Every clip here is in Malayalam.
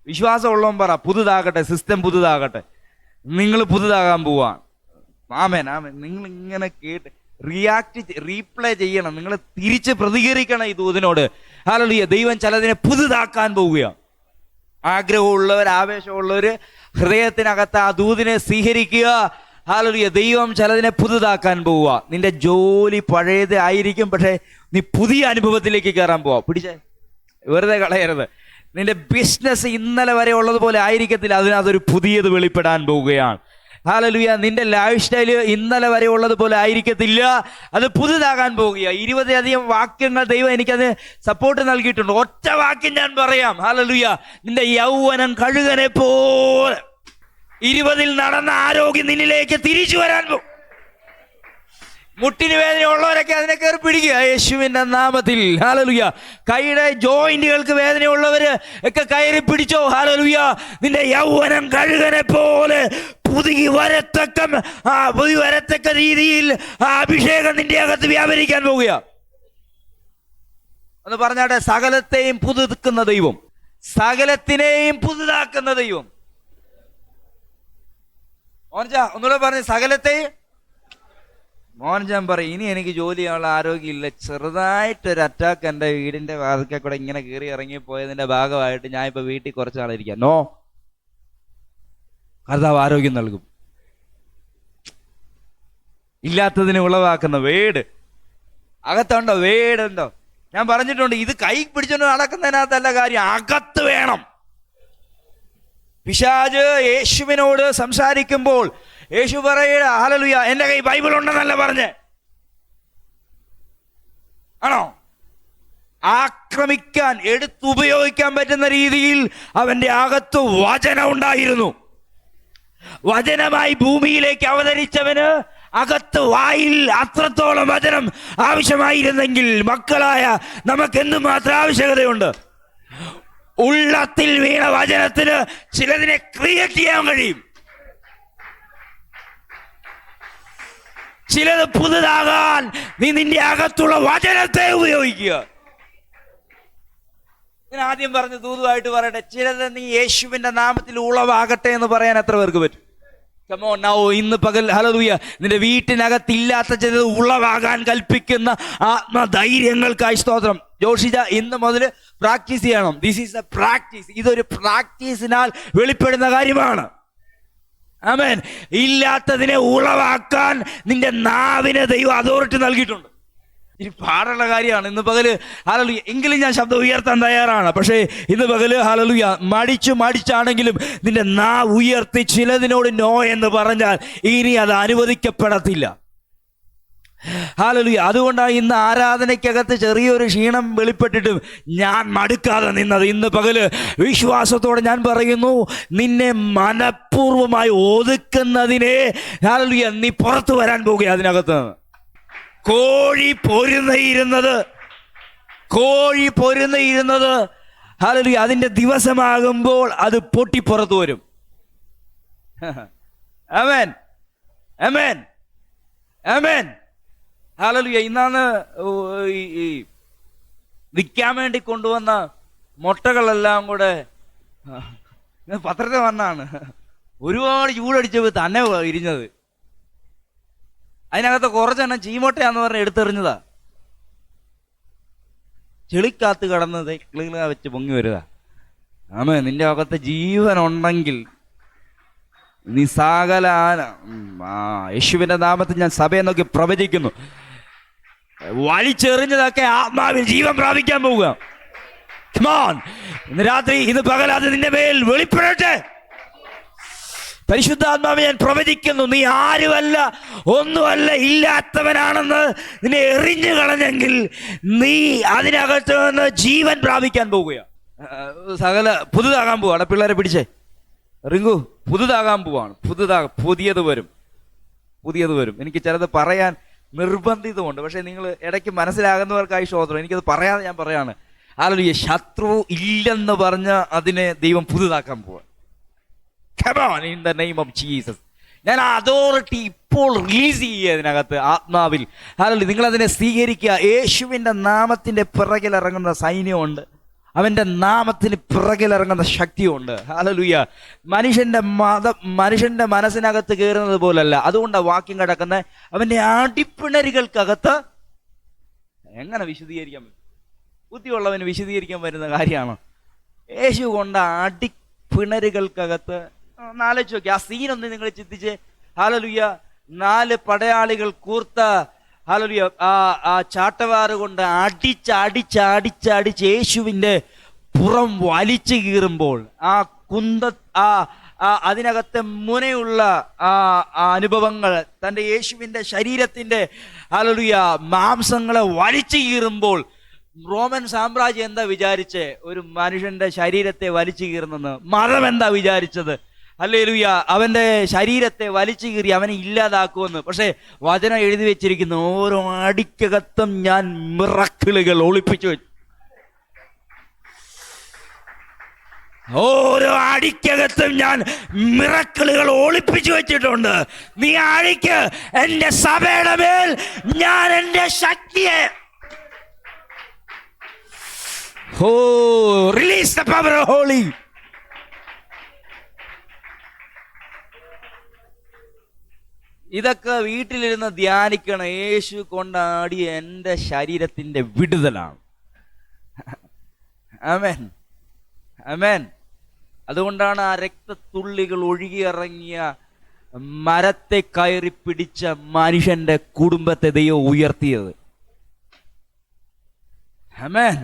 വിശ്വാസമുള്ളവൻ പറ പുതുതാകട്ടെ, സിസ്റ്റം പുതുതാകട്ടെ, നിങ്ങൾ പുതുതാകാൻ പോവാൻ. ആമേൻ ആമേൻ. നിങ്ങൾ ഇങ്ങനെ കേട്ട് റീപ്ലേ ചെയ്യണം, നിങ്ങൾ തിരിച്ച് പ്രതികരിക്കണം ഈ ദൂതിനോട്. ഹല്ലേലൂയ. ദൈവം ചിലതിനെ പുതുതാക്കാൻ പോവുകയാണ്. ആഗ്രഹമുള്ളവർ, ആവേശമുള്ളവർ ഹൃദയത്തിനകത്ത് ആ ദൂതിനെ സ്വീകരിക്കുക. ഹല്ലേലൂയ. ദൈവം ചിലതിനെ പുതുതാക്കാൻ പോവുക. നിന്റെ ജോലി പഴയത് ആയിരിക്കും, പക്ഷേ നീ പുതിയ അനുഭവത്തിലേക്ക് കയറാൻ പോവാ. പിടിച്ചേ, വെറുതെ കളയരുത്. നിന്റെ ബിസിനസ് ഇന്നലെ വരെ ഉള്ളതുപോലെ ആയിരിക്കത്തില്ല, അതിനകത്തൊരു പുതിയത് വെളിപ്പെടാൻ പോവുകയാണ്. ഹല്ലേലൂയ. നിന്റെ ലൈഫ് സ്റ്റൈല് ഇന്നലെ വരെ ഉള്ളതുപോലെ ആയിരിക്കത്തില്ല, അത് പുതുതാകാൻ പോവുക. 20 വാക്യങ്ങൾ ദൈവം എനിക്കത് സപ്പോർട്ട് നൽകിയിട്ടുണ്ട്. ഒറ്റ വാക്യം ഞാൻ പറയാം. ഹല്ലേലൂയ. നിന്റെ യൗവനം കഴുകനെ പോലെ 20 നടന്ന ആരോഗ്യം നിന്നിലേക്ക് തിരിച്ചു വരാൻ പോകും. മുട്ടിന് വേദനയുള്ളവരൊക്കെ അതിനെ കയറി പിടിക്കുക യേശുവിന്റെ നാമത്തിൽ. ഹല്ലേലൂയ. കൈയുടെ ജോയിന്റുകൾക്ക് വേദനയുള്ളവര് ഒക്കെ കയറി പിടിച്ചോ. ഹല്ലേലൂയ. നിന്റെ യൗവനം കഴുകനെ പോലെ പുതുകി വരത്തക്ക രീതിയിൽ ആ അഭിഷേകം നിന്റെ അകത്ത് വ്യാപരിക്കാൻ പോവുക. എന്ന് പറഞ്ഞാട്ടെ, സകലത്തെയും പുതുക്കുന്ന ദൈവം, സകലത്തിനെയും പുതുതാക്കുന്ന ദൈവം. ഒന്നുകൂടെ പറഞ്ഞ്, സകലത്തെയും. മോഹൻജാൻ പറയും, ഇനി എനിക്ക് ജോലി ചെയ്യാനുള്ള ആരോഗ്യമില്ല, ചെറുതായിട്ടൊരു അറ്റാക്ക് എൻ്റെ വീടിന്റെ വാതിൽക്കൽ കൂടെ ഇങ്ങനെ കയറി ഇറങ്ങി പോയതിന്റെ ഭാഗമായിട്ട് ഞാൻ ഇപ്പൊ വീട്ടിൽ കുറച്ച് നാളിരിക്കാം. നോ, കർത്താവ് ആരോഗ്യം നൽകും. ഇല്ലാത്തതിനെ ഉളവാക്കുന്ന വേട് അകത്തുണ്ടോ? വേടുണ്ടോ? ഞാൻ പറഞ്ഞിട്ടുണ്ട്, ഇത് കൈ പിടിച്ചോണ്ട് നടക്കുന്നതിനകത്തല്ല കാര്യം, അകത്ത് വേണം. പിശാച് യേശുവിനോട് സംസാരിക്കുമ്പോൾ യേശു പറയുക, ഹല്ലേലൂയ, എന്റെ കൈ ബൈബിൾ ഉണ്ടെന്നല്ല പറഞ്ഞേ. ആണോ? ആക്രമിക്കാൻ, എടുത്തുപയോഗിക്കാൻ പറ്റുന്ന രീതിയിൽ അവന്റെ അകത്ത് വചനം ഉണ്ടായിരുന്നു. വചനമായി ഭൂമിയിലേക്ക് അവതരിച്ചവന് അകത്ത് വായിൽ അത്രത്തോളം വചനം ആവശ്യമായിരുന്നെങ്കിൽ മക്കളായ നമുക്ക് എന്തുമാത്രം ആവശ്യകതയുണ്ട്. ഉള്ളത്തിൽ വീണ വചനത്തിന് ചിലതിനെ ക്രിയേറ്റ് ചെയ്യാൻ കഴിയും. ചിലത് പുതുതാകാൻ നീ നിന്റെ അകത്തുള്ള വചനത്തെ ഉപയോഗിക്കുക. ഞാൻ ആദ്യം പറഞ്ഞ ദൂതുമായിട്ട് പറയട്ടെ, ചിലത് നീ യേശുവിന്റെ നാമത്തിൽ ഉളവാകട്ടെ എന്ന് പറയാൻ എത്ര പേർക്ക് പറ്റും? Come on now. ഇന്ന് പകൽ ഹല്ലേലൂയ, നിന്റെ വീട്ടിനകത്തില്ലാത്ത ചിലത് ഉളവാകാൻ കൽപ്പിക്കുന്ന ആത്മധൈര്യങ്ങൾക്കായി സ്തോത്രം. ജോഷിജ, ഇന്ന് മുതൽ പ്രാക്ടീസ് ചെയ്യണം. This is A practice. ഇതൊരു പ്രാക്ടീസിനാൽ വെളിപ്പെടുന്ന കാര്യമാണ്. ആമേൻ. ഇല്ലാത്തതിനെ ഉളവാക്കാൻ നിന്റെ നാവിന് ദൈവം അതോറിറ്റി നൽകിയിട്ടുണ്ട്. ഇനി പാടുള്ള കാര്യമാണ് ഇന്ന് പകല്. ഹല്ലേലൂയ. എങ്കിലും ഞാൻ ശബ്ദം ഉയർത്താൻ തയ്യാറാണ്. പക്ഷേ ഇന്ന് പകല് ഹല്ലേലൂയ, മടിച്ചാണെങ്കിലും നിന്റെ നാവ് ഉയർത്തി ചിലതിനോട് നോ എന്ന് പറഞ്ഞാൽ ഇനി അത് അനുവദിക്കപ്പെടത്തില്ല. ഹല്ലേലൂയ. അതുകൊണ്ടാണ് ഇന്ന് ആരാധനയ്ക്കകത്ത് ചെറിയൊരു ക്ഷീണം വെളിപ്പെട്ടിട്ടും ഞാൻ മടുക്കാതെ നിന്നത്. ഇന്ന് പകല് വിശ്വാസത്തോടെ ഞാൻ പറയുന്നു, നിന്നെ മനഃപൂർവമായി ഒതുക്കുന്നതിനെ ഹല്ലേലൂയ നീ പുറത്തു വരാൻ പോകുക. അതിനകത്ത് കോഴി പൊരുന്നയിരുന്നത് ഹല്ലേലൂയ അതിന്റെ ദിവസമാകുമ്പോൾ അത് പൊട്ടിപ്പുറത്തു വരും. ആമേൻ ആമേൻ ആമേൻ. ഹല്ലേലൂയ. ഇന്നാണ് ഈ വിൽക്കാൻ വേണ്ടി കൊണ്ടുവന്ന മുട്ടകളെല്ലാം കൂടെ പത്രത്തിൽ വന്നാണ് ഒരുപാട് ചൂടടിച്ചപ്പോൾ തന്നെ ഇരിഞ്ഞത്. അതിനകത്ത് കുറച്ചെണ്ണം ചീമോട്ടയാന്ന് പറഞ്ഞ് എടുത്തെറിഞ്ഞതാ. ചെളിക്കാത്ത് കടന്നത് കിളികള വെച്ച് പൊങ്ങി വരിക. ആമേ. നിന്റെ അകത്ത് ജീവൻ ഉണ്ടെങ്കിൽ നീ സകല യേശുവിന്റെ നാമത്തിൽ ഞാൻ സഭയെ നോക്കി പ്രവചിക്കുന്നു, വലിച്ചെറിഞ്ഞതൊക്കെ ആത്മാവിൽ ജീവൻ പ്രാപിക്കാൻ പോവുക. Come on. ഇന്ന് രാത്രി, ഇന്ന് പകൽ അത് നിന്റെ മേൽ വെളിപ്പെടട്ടെ. പരിശുദ്ധാത്മാവെ ഞാൻ പ്രവചിക്കുന്നു, നീ ആരുമല്ല, ഒന്നുമല്ല, ഇല്ലാത്തവനാണെന്ന് നിന്നെ എറിഞ്ഞു കളഞ്ഞെങ്കിൽ നീ അതിനകത്ത് നിന്ന് ജീവൻ പ്രാപിക്കാൻ പോവുകയാണ്. സകല പുതുതാകാൻ പോവാണ്. പിള്ളേരെ പിടിച്ചേ, റിങ്കു, പുതുതാകാൻ പോവാണ്. പുതിയത് വരും. എനിക്ക് ചിലത് പറയാൻ നിർബന്ധിതമുണ്ട്, പക്ഷെ നിങ്ങൾ ഇടയ്ക്ക് മനസ്സിലാകുന്നവർക്കായി സ്തോത്രം. എനിക്കത് പറയാതെ ഞാൻ പറയാണ്. ഹല്ലേലൂയ. ശത്രു ഇല്ലെന്ന് പറഞ്ഞ് അതിനെ ദൈവം പുതുതാക്കാൻ പോവാ. Come on, in the name of Jesus. ഞാൻ അതോറിറ്റി ഇപ്പോൾ റിലീസ് ചെയ്യുക അതിനകത്ത് ആത്മാവിൽ. ഹല്ലേലൂയ. നിങ്ങളതിനെ സ്വീകരിക്കുക. യേശുവിൻ്റെ നാമത്തിൻ്റെ പിറകിൽ ഇറങ്ങുന്ന സൈന്യമുണ്ട്. അവന്റെ നാമത്തിന് പിറകിലിറങ്ങുന്ന ശക്തിയുണ്ട്. ഹല്ലേലൂയ. മനുഷ്യന്റെ മനസ്സിനകത്ത് കയറുന്നത് പോലല്ല. അതുകൊണ്ടാണ് വാക്യം കിടക്കുന്ന അവന്റെ അടിപ്പിണരുകൾക്കകത്ത്. എങ്ങനെ വിശദീകരിക്കാൻ പറ്റും? ബുദ്ധിയുള്ളവന് വിശദീകരിക്കാൻ വരുന്ന കാര്യമാണ്. യേശു കൊണ്ട അടിപ്പിണരുകൾക്കകത്ത് ആലോചിച്ച് നോക്കി. ആ സീനൊന്ന് നിങ്ങൾ ചിന്തിച്ച്. ഹല്ലേലൂയ. 4 പടയാളികൾ കൂർത്ത ഹല്ലേലൂയ ആ ചാട്ടവാറ് കൊണ്ട് അടിച്ച് യേശുവിന്റെ പുറം വലിച്ചു കീറുമ്പോൾ ആ അതിനകത്തെ മുനയുള്ള അനുഭവങ്ങൾ, തൻ്റെ യേശുവിന്റെ ശരീരത്തിന്റെ ഹല്ലേലൂയ മാംസങ്ങളെ വലിച്ചു കീറുമ്പോൾ റോമൻ സാമ്രാജ്യം എന്താ വിചാരിച്ചേ? ഒരു മനുഷ്യന്റെ ശരീരത്തെ വലിച്ചു കീറുന്നെന്ന്. മതം എന്താ വിചാരിച്ചത്? ഹല്ലേലൂയ. അവന്റെ ശരീരത്തെ വലിച്ചു കീറി അവനെ ഇല്ലാതാക്കുമെന്ന്. പക്ഷെ വചനം എഴുതി വെച്ചിരിക്കുന്നു, ഓരോ അടിക്കകത്തും ഞാൻ മിറക്കിളുകൾ ഒളിപ്പിച്ചു വെച്ചു. ഓരോ അടിക്കകത്തും ഞാൻ മിറക്കിളുകൾ ഒളിപ്പിച്ചു വെച്ചിട്ടുണ്ട്. നീ അടിക്ക്, എന്റെ സഭയുടെ മേൽ ഞാൻ എന്റെ ശക്തിയെ release the power of holy. ഇതൊക്കെ വീട്ടിലിരുന്ന് ധ്യാനിക്കണം. യേശു കൊണ്ടാടിയ എൻ്റെ ശരീരത്തിന്റെ വിടുതലാണ്. ആമേൻ, ആമേൻ. അതുകൊണ്ടാണ് ആ രക്തത്തുള്ളികൾ ഒഴുകിയിറങ്ങിയ മരത്തെ കയറി പിടിച്ച മനുഷ്യന്റെ കുടുംബത്തെ ദൈവം ഉയർത്തിയത്. ആമേൻ.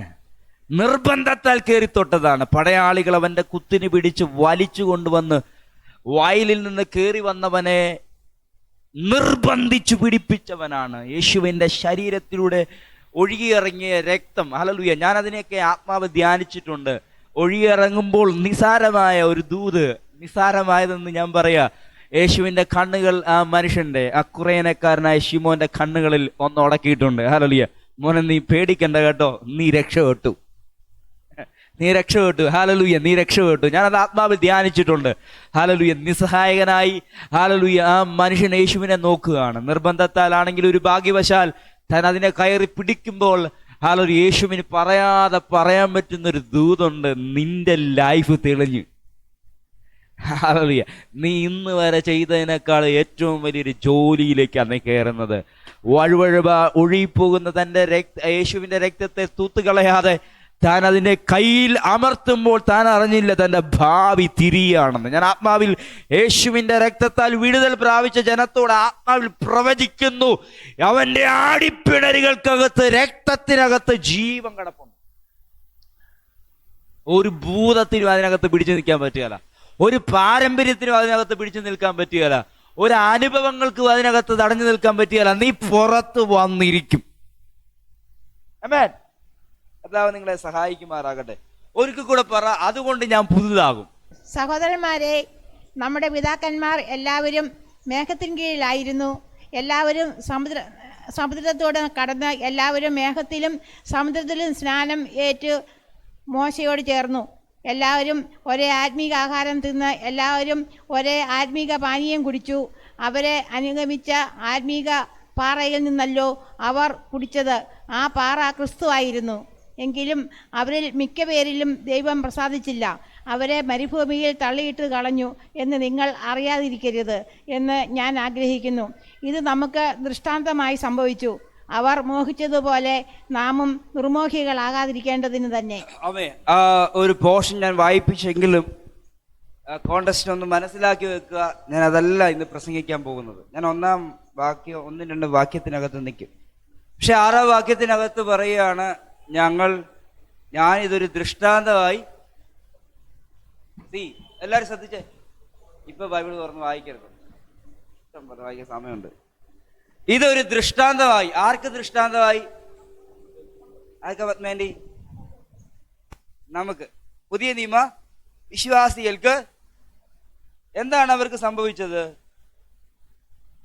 നിർബന്ധത്താൽ കയറി തൊട്ടതാണ്. പടയാളികൾ അവന്റെ കുത്തിന് പിടിച്ച് വലിച്ചു കൊണ്ടുവന്ന് വയലിൽ നിന്ന് കയറി വന്നവനെ നിർബന്ധിച്ചു പിടിപ്പിച്ചവനാണ്. യേശുവിന്റെ ശരീരത്തിലൂടെ ഒഴുകിയിറങ്ങിയ രക്തം. ഹല്ലേലൂയ. ഞാൻ അതിനെയൊക്കെ ആത്മാവ് ധ്യാനിച്ചിട്ടുണ്ട്. ഒഴുകിയിറങ്ങുമ്പോൾ നിസാരമായ ഒരു ദൂത്, നിസാരമായതെന്ന് ഞാൻ പറയാ. യേശുവിന്റെ കണ്ണുകൾ ആ മനുഷ്യന്റെ ആ കുറേനക്കാരനായ ശിമോന്റെ കണ്ണുകളിൽ ഒന്ന് ഉടക്കിയിട്ടുണ്ട്. ഹല്ലേലൂയ. മോനെ, നീ പേടിക്കണ്ട കേട്ടോ, നീ രക്ഷപ്പെട്ടു, നീ രക്ഷപ്പെട്ടു. ഹല്ലേലൂയ, നീ രക്ഷപ്പെട്ടു. ഞാനത് ആത്മാവിൽ ധ്യാനിച്ചിട്ടുണ്ട്. ഹല്ലേലൂയ. നിസ്സഹായകനായി ഹല്ലേലൂയ ആ മനുഷ്യൻ യേശുവിനെ നോക്കുകയാണ്. നിർബന്ധത്താലാണെങ്കിൽ ഒരു ഭാഗ്യവശാൽ താൻ അതിനെ കയറി പിടിക്കുമ്പോൾ ഹല്ലേലൂയ യേശുവിന് പറയാൻ പറ്റുന്നൊരു ദൂതുണ്ട്. നിന്റെ ലൈഫ് തെളിഞ്ഞു. ഹല്ലേലൂയ. നീ ഇന്ന് വരെ ചെയ്തതിനേക്കാൾ ഏറ്റവും വലിയൊരു ജോലിയിലേക്കാണ് നീ കയറുന്നത്. ഒഴുകിപ്പോകുന്ന തൻ്റെ യേശുവിന്റെ രക്തത്തെ തൂത്തുകളയാതെ താൻ അതിനെ കയ്യിൽ അമർത്തുമ്പോൾ താൻ അറിഞ്ഞില്ല തൻ്റെ ഭാവി തിരിയാണെന്ന്. ഞാൻ ആത്മാവിൽ യേശുവിന്റെ രക്തത്താൽ വിടുതൽ പ്രാപിച്ച ജനത്തോട് ആത്മാവിൽ പ്രവചിക്കുന്നു, അവന്റെ ആടിപ്പിണരുകൾക്കകത്ത് രക്തത്തിനകത്ത് ജീവൻ കിടപ്പുണ്ട്. ഒരു ഭൂതത്തിനും അതിനകത്ത് പിടിച്ചു നിൽക്കാൻ പറ്റുകയില്ല. ഒരു പാരമ്പര്യത്തിനും അതിനകത്ത് പിടിച്ചു നിൽക്കാൻ പറ്റുകയില്ല. ഒരു അനുഭവങ്ങൾക്കും അതിനകത്ത് തടഞ്ഞു നിൽക്കാൻ പറ്റുകയില്ല. നീ പുറത്ത് വന്നിരിക്കും. ആമേൻ. കർത്താവ് നിങ്ങളെ സഹായിക്കുമാറാകട്ടെ. ഒരിക്കൽ കൂടെ പറ, അതുകൊണ്ട് ഞാൻ പുതുതാകും. സഹോദരന്മാരെ, നമ്മുടെ പിതാക്കന്മാർ എല്ലാവരും മേഘത്തിൻ കീഴിലായിരുന്നു. എല്ലാവരും സമുദ്രത്തോട് കടന്ന് എല്ലാവരും മേഘത്തിലും സമുദ്രത്തിലും സ്നാനം ഏറ്റ് മോശയോട് ചേർന്നു. എല്ലാവരും ഒരേ ആത്മീക ആഹാരം തിന്ന് എല്ലാവരും ഒരേ ആത്മീക പാനീയം കുടിച്ചു. അവരെ അനുഗമിച്ച ആത്മീക പാറയിൽ നിന്നല്ലോ അവർ കുടിച്ചത്. ആ പാറ ക്രിസ്തുവായിരുന്നു. എങ്കിലും അവരിൽ മിക്ക പേരിലും ദൈവം പ്രസാദിച്ചില്ല. അവരെ മരുഭൂമിയിൽ തള്ളിയിട്ട് കളഞ്ഞു എന്ന് നിങ്ങൾ അറിയാതിരിക്കരുത് എന്ന് ഞാൻ ആഗ്രഹിക്കുന്നു. ഇത് നമുക്ക് ദൃഷ്ടാന്തമായി സംഭവിച്ചു. അവർ മോഹിച്ചതുപോലെ നാമും നിർമോഹികളാകാതിരിക്കേണ്ടതിന് തന്നെ. ഒരു പോർഷൻ ഞാൻ വായിപ്പിച്ചെങ്കിലും കോണ്ടസ്റ്റ് ഒന്ന് മനസ്സിലാക്കി വെക്കുക. ഞാൻ അതല്ല ഇന്ന് പ്രസംഗിക്കാൻ പോകുന്നത്. ഞാൻ 1-2 വാക്യത്തിനകത്ത് നിൽക്കും. പക്ഷെ 6 വാക്യത്തിനകത്ത് പറയുകയാണ്, ഞാനിതൊരു ദൃഷ്ടാന്തമായി. എല്ലാവരും ശ്രദ്ധിച്ചേ. ഇപ്പൊ ബൈബിൾ തുറന്ന് വായിക്കരുത്, വായിക്കാൻ സമയമുണ്ട്. ഇതൊരു ദൃഷ്ടാന്തമായി. ആർക്ക് ദൃഷ്ടാന്തമായി? ആർക്കാ? നമുക്ക് പുതിയ നിയമ വിശ്വാസികൾക്ക് എന്താണ് അവർക്ക് സംഭവിച്ചത്?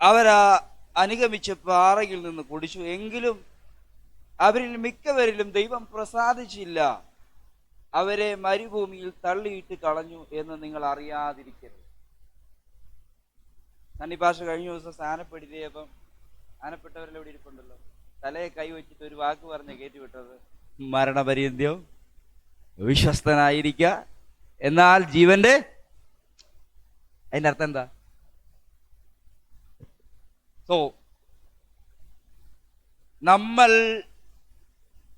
അവരാ അനുഗമിച്ച പാറയിൽ നിന്ന് കുടിച്ചു. എങ്കിലും അവരിൽ മിക്കവരിലും ദൈവം പ്രസാദിച്ചില്ല. അവരെ മരുഭൂമിയിൽ തള്ളിയിട്ട് കളഞ്ഞു എന്ന് നിങ്ങൾ അറിയാതിരിക്കരുത്. സന്നിപാഷ കഴിഞ്ഞ ദിവസം സ്ഥാനപ്പെടുത്തിയപ്പം സ്ഥാനപ്പെട്ടവരെല്ലാം ഇവിടെ ഇരിപ്പുണ്ടല്ലോ. തലയെ കൈവച്ചിട്ട് ഒരു വാക്ക് പറഞ്ഞ് കയറ്റിവിട്ടത്, മരണപര്യന്തം വിശ്വസ്തനായിരിക്കുക, എന്നാൽ ജീവന്റെ അതിന്റെ അർത്ഥം എന്താ? സോ നമ്മൾ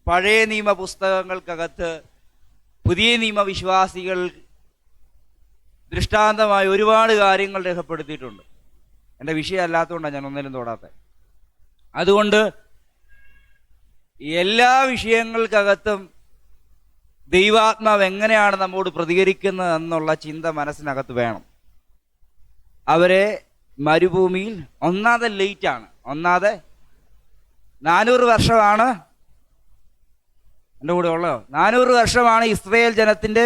പഴയ നിയമ പുസ്തകങ്ങൾക്കകത്ത് പുതിയ നിയമ വിശ്വാസികൾ ദൃഷ്ടാന്തമായി ഒരുപാട് കാര്യങ്ങൾ രേഖപ്പെടുത്തിയിട്ടുണ്ട്. എൻ്റെ വിഷയം അല്ലാത്തതുകൊണ്ടാണ് ഞാൻ ഒന്നിലും തൊടാത്തത്. അതുകൊണ്ട് എല്ലാ വിഷയങ്ങൾക്കകത്തും ദൈവാത്മാവ് എങ്ങനെയാണ് നമ്മോട് പ്രതികരിക്കുന്നത് എന്നുള്ള ചിന്ത മനസ്സിനകത്ത് വേണം. അവരെ മരുഭൂമിയിൽ ഒന്നാമത് ലേറ്റാണ്, 400 വർഷമാണ് എൻ്റെ കൂടെ ഉള്ളത്. 400 വർഷമാണ് ഇസ്രായേൽ ജനത്തിൻ്റെ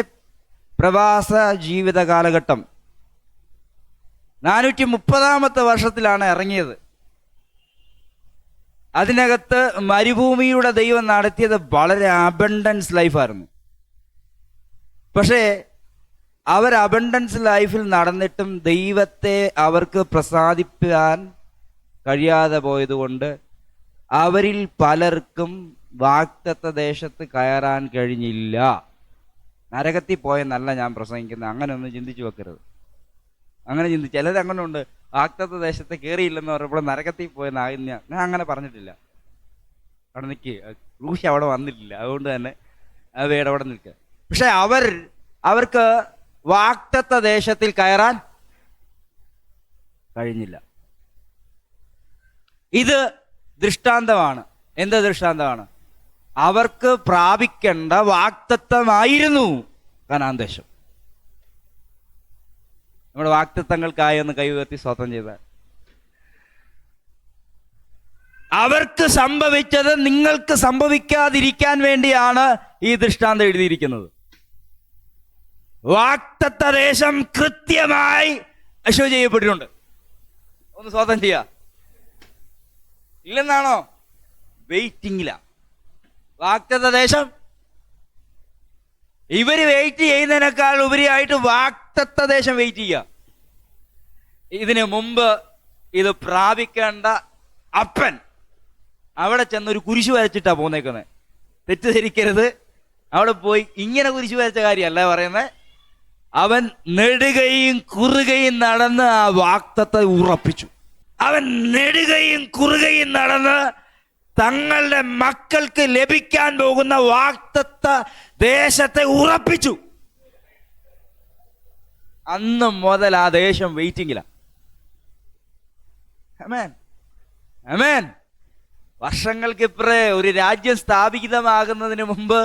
പ്രവാസ ജീവിത കാലഘട്ടം. 430 വർഷത്തിലാണ് ഇറങ്ങിയത്. അതിനകത്ത് മരുഭൂമിയുടെ ദൈവം നടത്തിയത് വളരെ അബണ്ടൻസ് ലൈഫായിരുന്നു. പക്ഷേ അവർ അബണ്ടൻസ് ലൈഫിൽ നടന്നിട്ടും ദൈവത്തെ അവർക്ക് പ്രസാദിപ്പാൻ കഴിയാതെ പോയതുകൊണ്ട് അവരിൽ പലർക്കും വാഗ്ദത്ത ദേശത്ത് കയറാൻ കഴിഞ്ഞില്ല. നരകത്തിൽ പോയെന്നല്ല ഞാൻ പ്രസംഗിക്കുന്നത്, അങ്ങനെ ഒന്നും ചിന്തിച്ചു വെക്കരുത്. അങ്ങനെ ചിന്തിച്ച് ചിലരങ്ങനെ ഉണ്ട്, വാഗ്ദത്ത ദേശത്ത് കയറിയില്ലെന്ന് പറയുമ്പോൾ നരകത്തിൽ പോയെന്നാകുന്ന. ഞാൻ അങ്ങനെ പറഞ്ഞിട്ടില്ല. അവിടെ നിൽക്കുക, ക്രൂശ് അവിടെ വന്നിട്ടില്ല, അതുകൊണ്ട് തന്നെ അവയുടെ അവിടെ നിൽക്കുക. പക്ഷെ അവർക്ക് വാഗ്ദത്ത ദേശത്തിൽ കയറാൻ കഴിഞ്ഞില്ല. ഇത് ദൃഷ്ടാന്തമാണ്. എന്ത് ദൃഷ്ടാന്തമാണ്? അവർക്ക് പ്രാപിക്കേണ്ട വാഗ്ദത്തമായിരുന്നു കനാൻ ദേശം. നമ്മുടെ വാഗ്ദത്തങ്ങൾക്കായി ഒന്ന് കൈ ഉയർത്തി സ്തോത്രം ചെയ്ത. അവർക്ക് സംഭവിച്ചത് നിങ്ങൾക്ക് സംഭവിക്കാതിരിക്കാൻ വേണ്ടിയാണ് ഈ ദൃഷ്ടാന്തം എഴുതിയിരിക്കുന്നത്. വാഗ്ദത്ത ദേശം കൃത്യമായി അശോ ചെയ്യപ്പെട്ടിട്ടുണ്ട്. ഒന്ന് സ്തോത്രം ചെയ്യാ. ഇല്ലെന്നാണോ? വെയിറ്റിംഗില വാഗ്ദത്ത ദേശം. ഇവര് വെയിറ്റ് ചെയ്യുന്നതിനേക്കാൾ ഉപരിയായിട്ട് വാഗ്ദത്ത ദേശം വെയിറ്റ് ചെയ്യുക. ഇതിനു മുമ്പ് ഇത് പ്രാപിക്കേണ്ട അപ്പൻ അവിടെ ചെന്നൊരു കുരിശു വരച്ചിട്ടാ പോന്നേക്കുന്നത്. തെറ്റിദ്ധരിക്കരുത്. അവിടെ പോയി ഇങ്ങനെ കുരിശു വരച്ച കാര്യമല്ല പറയുന്നത്. അവൻ നെടുകയും കുറുകയും നടന്ന് ആ വാഗ്ദത്തത്തെ ഉറപ്പിച്ചു. അവൻ നെടുകയും കുറുകയും നടന്ന് തങ്ങളുടെ മക്കൾക്ക് ലഭിക്കാൻ പോകുന്ന വാഗ്ദത്ത ദേശത്തെ ഉറപ്പിച്ചു. അന്ന് മുതൽ ആ ദേശം വെയിറ്റിംഗില. ആമേൻ, ആമേൻ. വർഷങ്ങൾക്കിപ്പറേ ഒരു രാജ്യം സ്ഥാപിതമാകുന്നതിന് മുമ്പ്,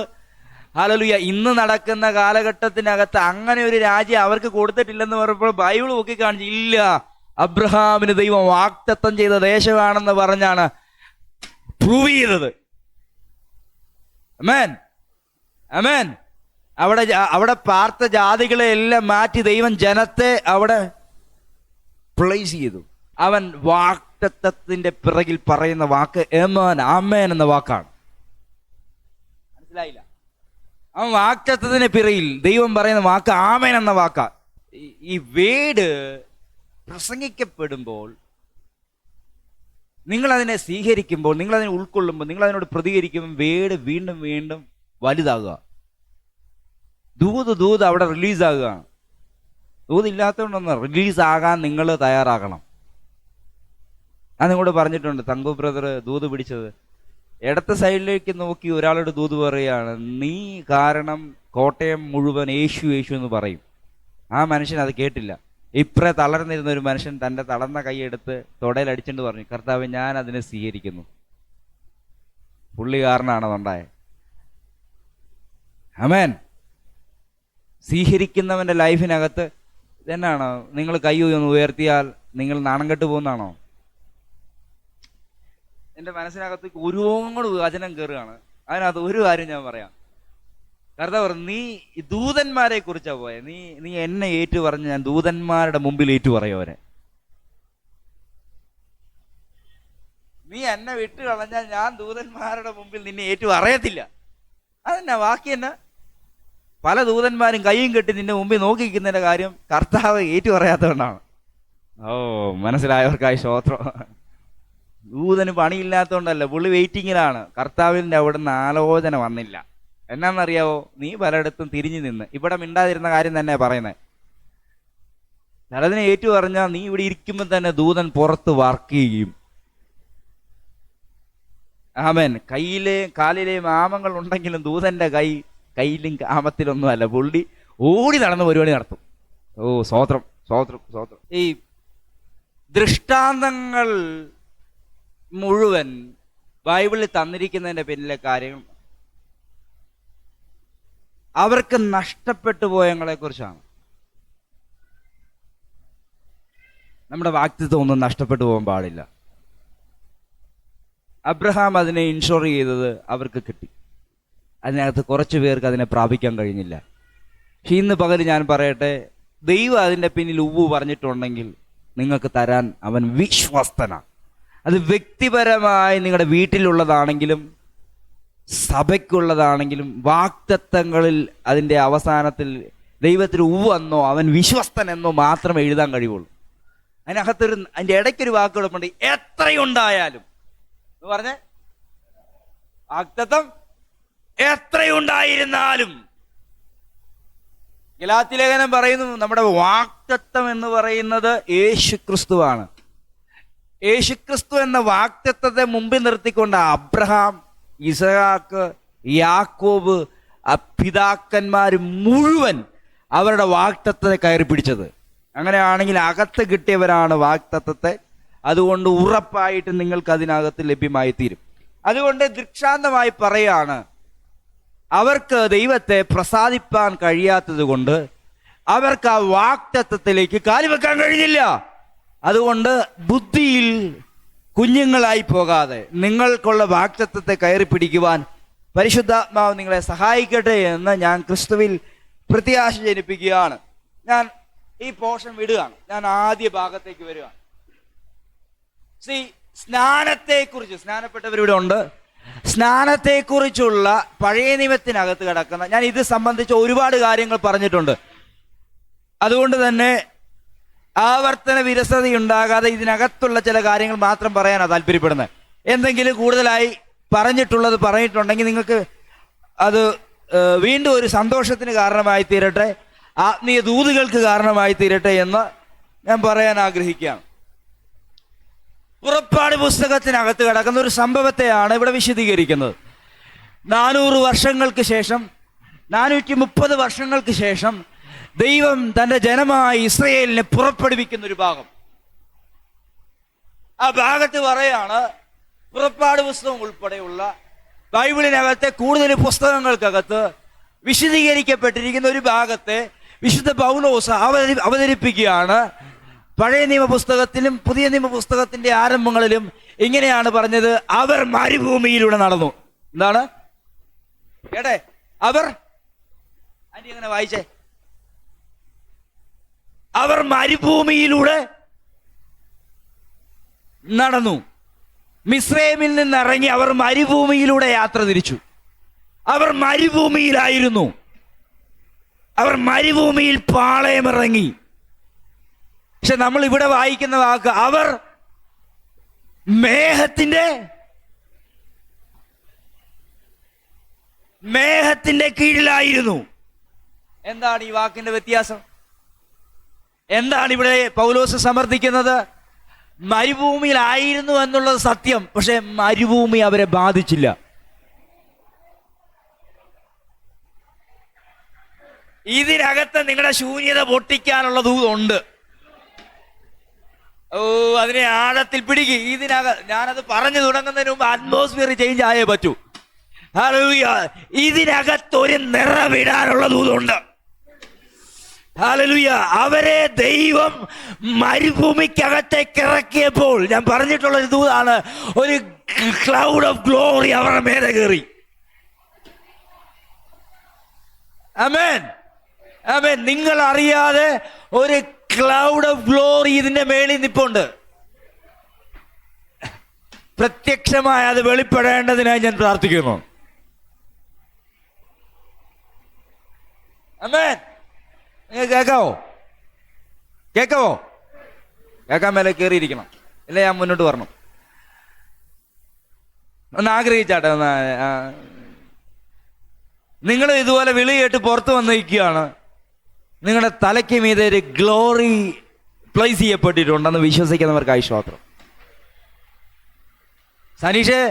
ഹല്ലേലൂയ, ഇന്ന് നടക്കുന്ന കാലഘട്ടത്തിനകത്ത് അങ്ങനെ ഒരു രാജ്യം അവർക്ക് കൊടുത്തിട്ടില്ലെന്ന് പറഞ്ഞപ്പോൾ ബൈബിൾ നോക്കി കാണിച്ചു. ഇല്ല, അബ്രഹാമിന് ദൈവം വാഗ്ദത്തം ചെയ്ത ദേശമാണെന്ന് പറഞ്ഞാണ് പ്രൂവ് ചെയ്തത്. ആമേൻ, ആമേൻ. അവിടെ പാർത്ത ജാതികളെ എല്ലാം മാറ്റി ദൈവം ജനത്തെ അവിടെ പ്ലേസ് ചെയ്തു. അവൻ വാഗ്ദത്തത്തിന്റെ പിറകിൽ പറയുന്ന വാക്ക് ഏമാൻ, ആമേൻ എന്ന വാക്കാണ്. മനസ്സിലായില്ല? അവൻ വാഗ്ദത്തത്തിന് പിറകിൽ ദൈവം പറയുന്ന വാക്ക് ആമേൻ എന്ന വാക്കാ. ഈ വേട് പ്രസംഗിക്കപ്പെടുമ്പോൾ, നിങ്ങളതിനെ സ്വീകരിക്കുമ്പോൾ, നിങ്ങളതിനെ ഉൾക്കൊള്ളുമ്പോൾ, നിങ്ങളതിനോട് പ്രതികരിക്കുമ്പോൾ വേട് വീണ്ടും വീണ്ടും വലുതാകുക. ദൂത് അവിടെ റിലീസാകുകയാണ്. ദൂതില്ലാത്തതുകൊണ്ടൊന്ന് റിലീസാകാൻ നിങ്ങൾ തയ്യാറാകണം. ഞാൻ നിങ്ങളോട് പറഞ്ഞിട്ടുണ്ട്, തങ്കു ബ്രദർ ദൂത് പിടിച്ചത് ഇടത്തെ സൈഡിലേക്ക് നോക്കി ഒരാളോട് ദൂത് പറയുകയാണ്, നീ കാരണം കോട്ടയം മുഴുവൻ യേശു യേശു എന്ന് പറയും. ആ മനുഷ്യൻ അത് കേട്ടില്ല. ഇപ്പറേ തളർന്നിരുന്ന ഒരു മനുഷ്യൻ തൻ്റെ തളർന്ന കൈയെടുത്ത് തൊടയിലടിച്ചുകൊണ്ട് പറഞ്ഞു, കർത്താവ് ഞാൻ അതിനെ സ്വീകരിക്കുന്നു. പുള്ളി കാരണമാണ് അതുണ്ടായത്. ആമേൻ. സ്വീകരിക്കുന്നവൻ്റെ ലൈഫിനകത്ത് ഇതെന്നാണോ? നിങ്ങൾ കൈ ഒന്ന് ഉയർത്തിയാൽ നിങ്ങൾ നാണം കെട്ട് പോകുന്നതാണോ? എൻ്റെ മനസ്സിനകത്ത് ഒരുപാട് വചനം കയറുകയാണ്. അതിനകത്ത് ഒരു കാര്യം ഞാൻ പറയാം. കർത്താവ് നീ ദൂതന്മാരെ കുറിച്ചാ പോയെ. നീ എന്നെ ഏറ്റു പറഞ്ഞ് ഞാൻ ദൂതന്മാരുടെ മുമ്പിൽ ഏറ്റു പറയും അവരെ. നീ എന്നെ വിട്ടു കളഞ്ഞാൽ ഞാൻ ദൂതന്മാരുടെ മുമ്പിൽ നിന്നെ ഏറ്റു പറയത്തില്ല. അതെന്നാ വാക്കി എന്നാ? പല ദൂതന്മാരും കൈയും കെട്ടി നിന്റെ മുമ്പിൽ നോക്കിക്കുന്നതിന്റെ കാര്യം കർത്താവ് ഏറ്റു പറയാത്തതുകൊണ്ടാണ്. ഓ, മനസ്സിലായവർക്കായി സ്തോത്രം. ദൂതന് പണിയില്ലാത്തതുകൊണ്ടല്ല, പുള്ളി വെയിറ്റിങ്ങിലാണ്. കർത്താവിൻ്റെ അവിടെ നിന്ന് ആലോചന വന്നില്ല. എന്നാന്നറിയാവോ? നീ പലയിടത്തും തിരിഞ്ഞു നിന്ന് ഇവിടെ മിണ്ടാതിരുന്ന കാര്യം തന്നെ പറയുന്നത്. ചിലതിനെ ഏറ്റു പറഞ്ഞാൽ നീ ഇവിടെ ഇരിക്കുമ്പോൾ തന്നെ ദൂതൻ പുറത്ത് വർക്ക് ചെയ്യും. ആമേൻ. കയ്യിലെയും കാലിലെയും ആമങ്ങൾ ഉണ്ടെങ്കിലും ദൂതന്റെ കയ്യിലും ആമത്തിലൊന്നും അല്ല, പുള്ളി ഓടി നടന്ന് പരിപാടി നടത്തും. ഓ സ്തോത്രം, സ്തോത്രം, സ്തോത്രം. ഈ ദൃഷ്ടാന്തങ്ങൾ മുഴുവൻ ബൈബിളിൽ തന്നിരിക്കുന്നതിന്റെ പിന്നിലെ കാര്യം അവർക്ക് നഷ്ടപ്പെട്ടു പോയങ്ങളെ കുറിച്ചാണ്. നമ്മുടെ വാക്തത്വം ഒന്നും നഷ്ടപ്പെട്ടു പോകാൻ പാടില്ല. അബ്രഹാം അതിനെ ഇൻഷുർ ചെയ്തത് അവർക്ക് കിട്ടി. അതിനകത്ത് കുറച്ച് പേർക്ക് അതിനെ പ്രാപിക്കാൻ കഴിഞ്ഞില്ല. പക്ഷെ ഇന്ന് പകൽ ഞാൻ പറയട്ടെ, ദൈവം അതിൻ്റെ പിന്നിൽ ഉവ്വ് പറഞ്ഞിട്ടുണ്ടെങ്കിൽ നിങ്ങൾക്ക് തരാൻ അവൻ വിശ്വസ്തനാണ്. അത് വ്യക്തിപരമായി നിങ്ങളുടെ വീട്ടിലുള്ളതാണെങ്കിലും സഭയ്ക്കുള്ളതാണെങ്കിലും വാക്തത്വങ്ങളിൽ അതിൻ്റെ അവസാനത്തിൽ ദൈവത്തിന് ഉവ്വ് എന്നോ അവൻ വിശ്വസ്തൻ എന്നോ മാത്രമേ എഴുതാൻ കഴിയുള്ളൂ. അതിൻ്റെ ഇടയ്ക്കൊരു വാക്ക് കിടപ്പുണ്ട്, എത്രയുണ്ടായാലും എന്ന് പറഞ്ഞേ. വാക്തത്വം എത്രയുണ്ടായിരുന്നാലും. ഗലാത്യലേഖനം പറയുന്നു, നമ്മുടെ വാക്തത്വം എന്ന് പറയുന്നത് യേശുക്രിസ്തുവാണ്. യേശുക്രിസ്തു എന്ന വാക്തത്വത്തെ മുമ്പിൽ നിർത്തിക്കൊണ്ട് അബ്രഹാം, ഇസഹാക്ക്, യാക്കോബ്, പിതാക്കന്മാർ മുഴുവൻ അവരുടെ വാക്തത്വത്തെ കയറി പിടിച്ചത്. അങ്ങനെയാണെങ്കിൽ അകത്ത് കിട്ടിയവരാണ് വാക്തത്വത്തെ. അതുകൊണ്ട് ഉറപ്പായിട്ട് നിങ്ങൾക്ക് അതിനകത്ത് ലഭ്യമായി തീരും. അതുകൊണ്ട് ദൃഷ്ടാന്തമായി പറയാണ്, അവർക്ക് ദൈവത്തെ പ്രസാദിപ്പാൻ കഴിയാത്തത് കൊണ്ട് അവർക്ക് ആ വാക്തത്വത്തിലേക്ക് കാലുവെക്കാൻ കഴിഞ്ഞില്ല. അതുകൊണ്ട് ബുദ്ധിയിൽ കുഞ്ഞുങ്ങളായി പോകാതെ നിങ്ങൾക്കുള്ള വാക്തത്വത്തെ കയറി പിടിക്കുവാൻ പരിശുദ്ധാത്മാവ് നിങ്ങളെ സഹായിക്കട്ടെ എന്ന് ഞാൻ ക്രിസ്തുവിൽ പ്രത്യാശ ജനിപ്പിക്കുകയാണ്. ഞാൻ ഈ പോർഷൻ വിടുകയാണ്. ഞാൻ ആദ്യ ഭാഗത്തേക്ക് വരികയാണ്. സ്നാനത്തെക്കുറിച്ച്, സ്നാനപ്പെട്ടവരിവിടെ ഉണ്ട്, സ്നാനത്തെക്കുറിച്ചുള്ള പഴയ നിയമത്തിനകത്ത് കിടക്കുന്ന, ഞാൻ ഇത് സംബന്ധിച്ച് ഒരുപാട് കാര്യങ്ങൾ പറഞ്ഞിട്ടുണ്ട്. അതുകൊണ്ട് തന്നെ ആവർത്തന വിരസതയുണ്ടാകാതെ ഇതിനകത്തുള്ള ചില കാര്യങ്ങൾ മാത്രം പറയാനാണ് താല്പര്യപ്പെടുന്നത്. എന്തെങ്കിലും കൂടുതലായി പറഞ്ഞിട്ടുണ്ടെങ്കിൽ നിങ്ങൾക്ക് അത് വീണ്ടും ഒരു സന്തോഷത്തിന് കാരണമായി തീരട്ടെ, ആത്മീയ ദൂതുകൾക്ക് കാരണമായി തീരട്ടെ എന്ന് ഞാൻ പറയാൻ ആഗ്രഹിക്കുകയാണ്. പുറപ്പാട് പുസ്തകത്തിനകത്ത് കിടക്കുന്ന ഒരു സംഭവത്തെയാണ് ഇവിടെ വിശദീകരിക്കുന്നത്. 400 വർഷങ്ങൾക്ക് ശേഷം, 430 വർഷങ്ങൾക്ക് ശേഷം ദൈവം തൻ്റെ ജനമായ ഇസ്രയേലിനെ പുറപ്പെടുവിക്കുന്ന ഒരു ഭാഗം. ആ ഭാഗത്ത് പറയാണ്, പുറപ്പാട് പുസ്തകം ഉൾപ്പെടെയുള്ള ബൈബിളിനകത്തെ കൂടുതൽ പുസ്തകങ്ങൾക്കകത്ത് വിശദീകരിക്കപ്പെട്ടിരിക്കുന്ന ഒരു ഭാഗത്തെ വിശുദ്ധ പൗലോസ് അവതരിപ്പിക്കുകയാണ്. പഴയ നിയമ പുസ്തകത്തിലും പുതിയ നിയമ പുസ്തകത്തിന്റെ ആരംഭങ്ങളിലും ഇങ്ങനെയാണ് പറഞ്ഞത്, അവർ മരുഭൂമിയിലൂടെ നടന്നു. എന്താണ് കേട്ടെ? അവർ അങ്ങനെ വായിച്ചേ, അവർ മരുഭൂമിയിലൂടെ നടന്നു. മിസ്രൈമിൽ നിന്നിറങ്ങി അവർ മരുഭൂമിയിലൂടെ യാത്ര തിരിച്ചു. അവർ മരുഭൂമിയിലായിരുന്നു. അവർ മരുഭൂമിയിൽ പാളയമിറങ്ങി. പക്ഷെ നമ്മൾ ഇവിടെ വായിക്കുന്ന വാക്ക്, അവർ മേഘത്തിന്റെ കീഴിലായിരുന്നു. എന്താണ് ഈ വാക്കിന്റെ വ്യത്യാസം? എന്താണ് ഇവിടെ പൗലോസ് സമർത്ഥിക്കുന്നത്? മരുഭൂമിയിലായിരുന്നു എന്നുള്ളത് സത്യം, പക്ഷെ മരുഭൂമി അവരെ ബാധിച്ചില്ല. ഇതിനകത്ത് നിങ്ങളുടെ ശൂന്യത പൊട്ടിക്കാനുള്ള ദൂതുണ്ട്. ഓ, അതിനെ ആഴത്തിൽ പിടിക്കുക. ഞാനത് പറഞ്ഞു തുടങ്ങുന്നതിന് മുമ്പ് അറ്റ്മോസ്ഫിയർ ചേഞ്ച് ആയേ പറ്റൂ. ഹല്ലേലൂയ. ഇതിനകത്തൊരു നിറവിടാനുള്ള ദൂതുണ്ട്. ഹല്ലേലൂയ. അവരെ ദൈവം മരുഭൂമിക്കകത്തേക്ക് ഇറക്കിയപ്പോൾ ഞാൻ പറഞ്ഞിട്ടുള്ള ഒരു ദൂതാണ്, ഒരു ക്ലൗഡ് ഓഫ് ഗ്ലോറി അവരുടെ മേലെ കയറി. ആമേൻ, ആമേൻ. നിങ്ങൾ അറിയാതെ ഒരു ക്ലൗഡ് ഓഫ് ഗ്ലോറി ഇതിന്റെ മേളിൽ നിൽപ്പുണ്ട്. പ്രത്യക്ഷമായി അത് വെളിപ്പെടേണ്ടതിനായി ഞാൻ പ്രാർത്ഥിക്കുന്നു. ആമേൻ. നിങ്ങൾ കേൾക്കാവോ? കേൾക്കാൻ മേലെ കയറിയിരിക്കണം, അല്ലേ ഞാൻ മുന്നോട്ട് വരണം. ഒന്ന് ആഗ്രഹിച്ചാട്ടെ, നിങ്ങൾ ഇതുപോലെ വിളി കേട്ട് പുറത്ത് വന്നിരിക്കുകയാണ്, നിങ്ങളുടെ തലയ്ക്ക് മീതെ ഒരു ഗ്ലോറി പ്ലേസ് ചെയ്യപ്പെട്ടിട്ടുണ്ടെന്ന് വിശ്വസിക്കുന്നവർക്കായി സ്തോത്രം. സനീഷ്,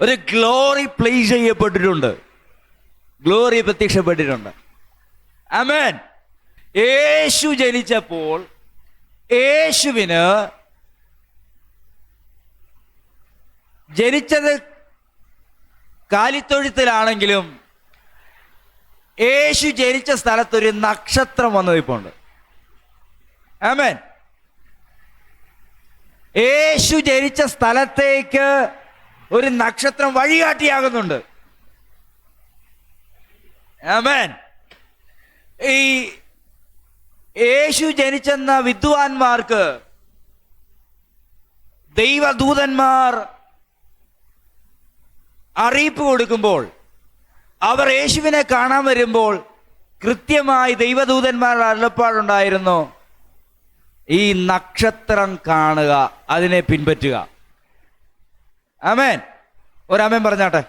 ഒരു ഗ്ലോറി പ്ലേസ് ചെയ്യപ്പെട്ടിട്ടുണ്ട്, ഗ്ലോറി പ്രത്യക്ഷപ്പെട്ടിട്ടുണ്ട്. ആമേൻ. യേശു ജനിച്ചപ്പോൾ യേശുവിന് ജനിച്ചത് കാലിത്തൊഴുത്തിലാണെങ്കിലും യേശു ജനിച്ച സ്ഥലത്തൊരു നക്ഷത്രം വന്നു നിൽപ്പുണ്ട്. ആമേൻ. യേശു ജനിച്ച സ്ഥലത്തേക്ക് ഒരു നക്ഷത്രം വഴികാട്ടിയാകുന്നുണ്ട്. ആമേൻ. ഈ യേശു ജനിച്ചെന്ന വിദ്വാൻമാർക്ക് ദൈവദൂതന്മാർ അറിയിപ്പ് കൊടുക്കുമ്പോൾ, അവർ യേശുവിനെ കാണാൻ വരുമ്പോൾ കൃത്യമായി ദൈവദൂതന്മാരുടെ അരുളപ്പാടുണ്ടായിരുന്നു, ഈ നക്ഷത്രം കാണുക, അതിനെ പിൻപറ്റുക. ആമേൻ. ഒരാമേൻ പറഞ്ഞാട്ടെ.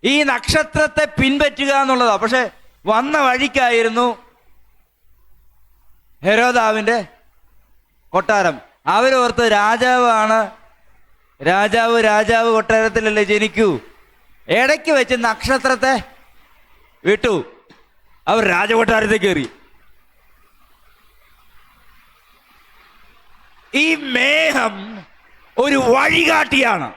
ഈ നക്ഷത്രത്തെ പിൻപറ്റുക എന്നുള്ളതാ. പക്ഷെ വന്ന വഴിക്കായിരുന്നു ഹെരോദാവിന്റെ കൊട്ടാരം. അവരോർത്ത് രാജാവാണ്, രാജാവ് കൊട്ടാരത്തിലല്ലേ ജനിക്കൂ. ഇടയ്ക്ക് വെച്ച് നക്ഷത്രത്തെ വിട്ടു, അവർ രാജകൊട്ടാരത്തിൽ കയറി. ഈ മേഘം ഒരു വഴികാട്ടിയാണ്.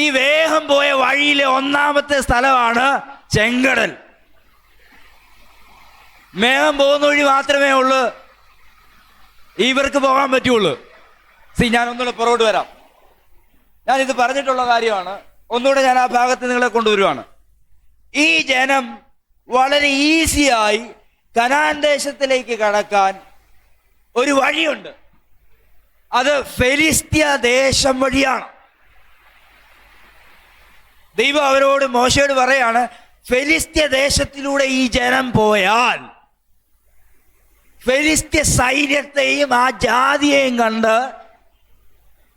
ഈ വേഗം പോയ വഴിയിലെ ഒന്നാമത്തെ സ്ഥലമാണ് ചെങ്കടൽ. മേഘം പോകുന്ന വഴി മാത്രമേ ഉള്ളൂ ഇവർക്ക് പോകാൻ പറ്റുള്ളൂ. ഞാൻ ഒന്നുകൂടെ പുറകോട്ട് വരാം. ഞാനിത് പറഞ്ഞിട്ടുള്ള കാര്യമാണ്, ഒന്നുകൂടെ ഞാൻ ആ ഭാഗത്ത് നിങ്ങളെ കൊണ്ടുവരുവാണ്. ഈ ജനം വളരെ ഈസിയായി കനാൻ ദേശത്തിലേക്ക് കടക്കാൻ ഒരു വഴിയുണ്ട്. അത് ഫെലിസ്ത്യ ദേശം വഴിയാണ്. ദൈവം അവരോട്, മോശയോട് പറയാണ്, ഫെലിസ്ത്യ ദേശത്തിലൂടെ ഈ ജനം പോയാൽ ഫെലിസ്ത്യ സൈന്യത്തെയും ആ ജാതിയെയും കണ്ട്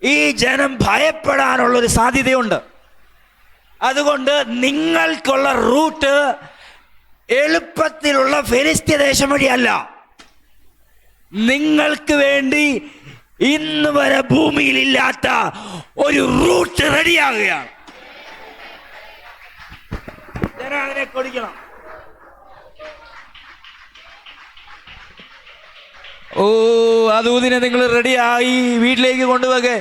ഈ ജനം ഭയപ്പെടാനുള്ളൊരു സാധ്യതയുണ്ട്. അതുകൊണ്ട് നിങ്ങൾക്കുള്ള റൂട്ട് എളുപ്പത്തിലുള്ള ഫെലിസ്ത്യ ദേശം വഴിയല്ല. നിങ്ങൾക്ക് വേണ്ടി ഇന്ന് വരെ ഭൂമിയിലില്ലാത്ത ഒരു റൂട്ട് റെഡിയാകുകയാണ്. അതിനെ കൊടുക്കണം. ഓ, അതൂതിനെ നിങ്ങൾ റെഡിയായി വീട്ടിലേക്ക് കൊണ്ടുപോകെ.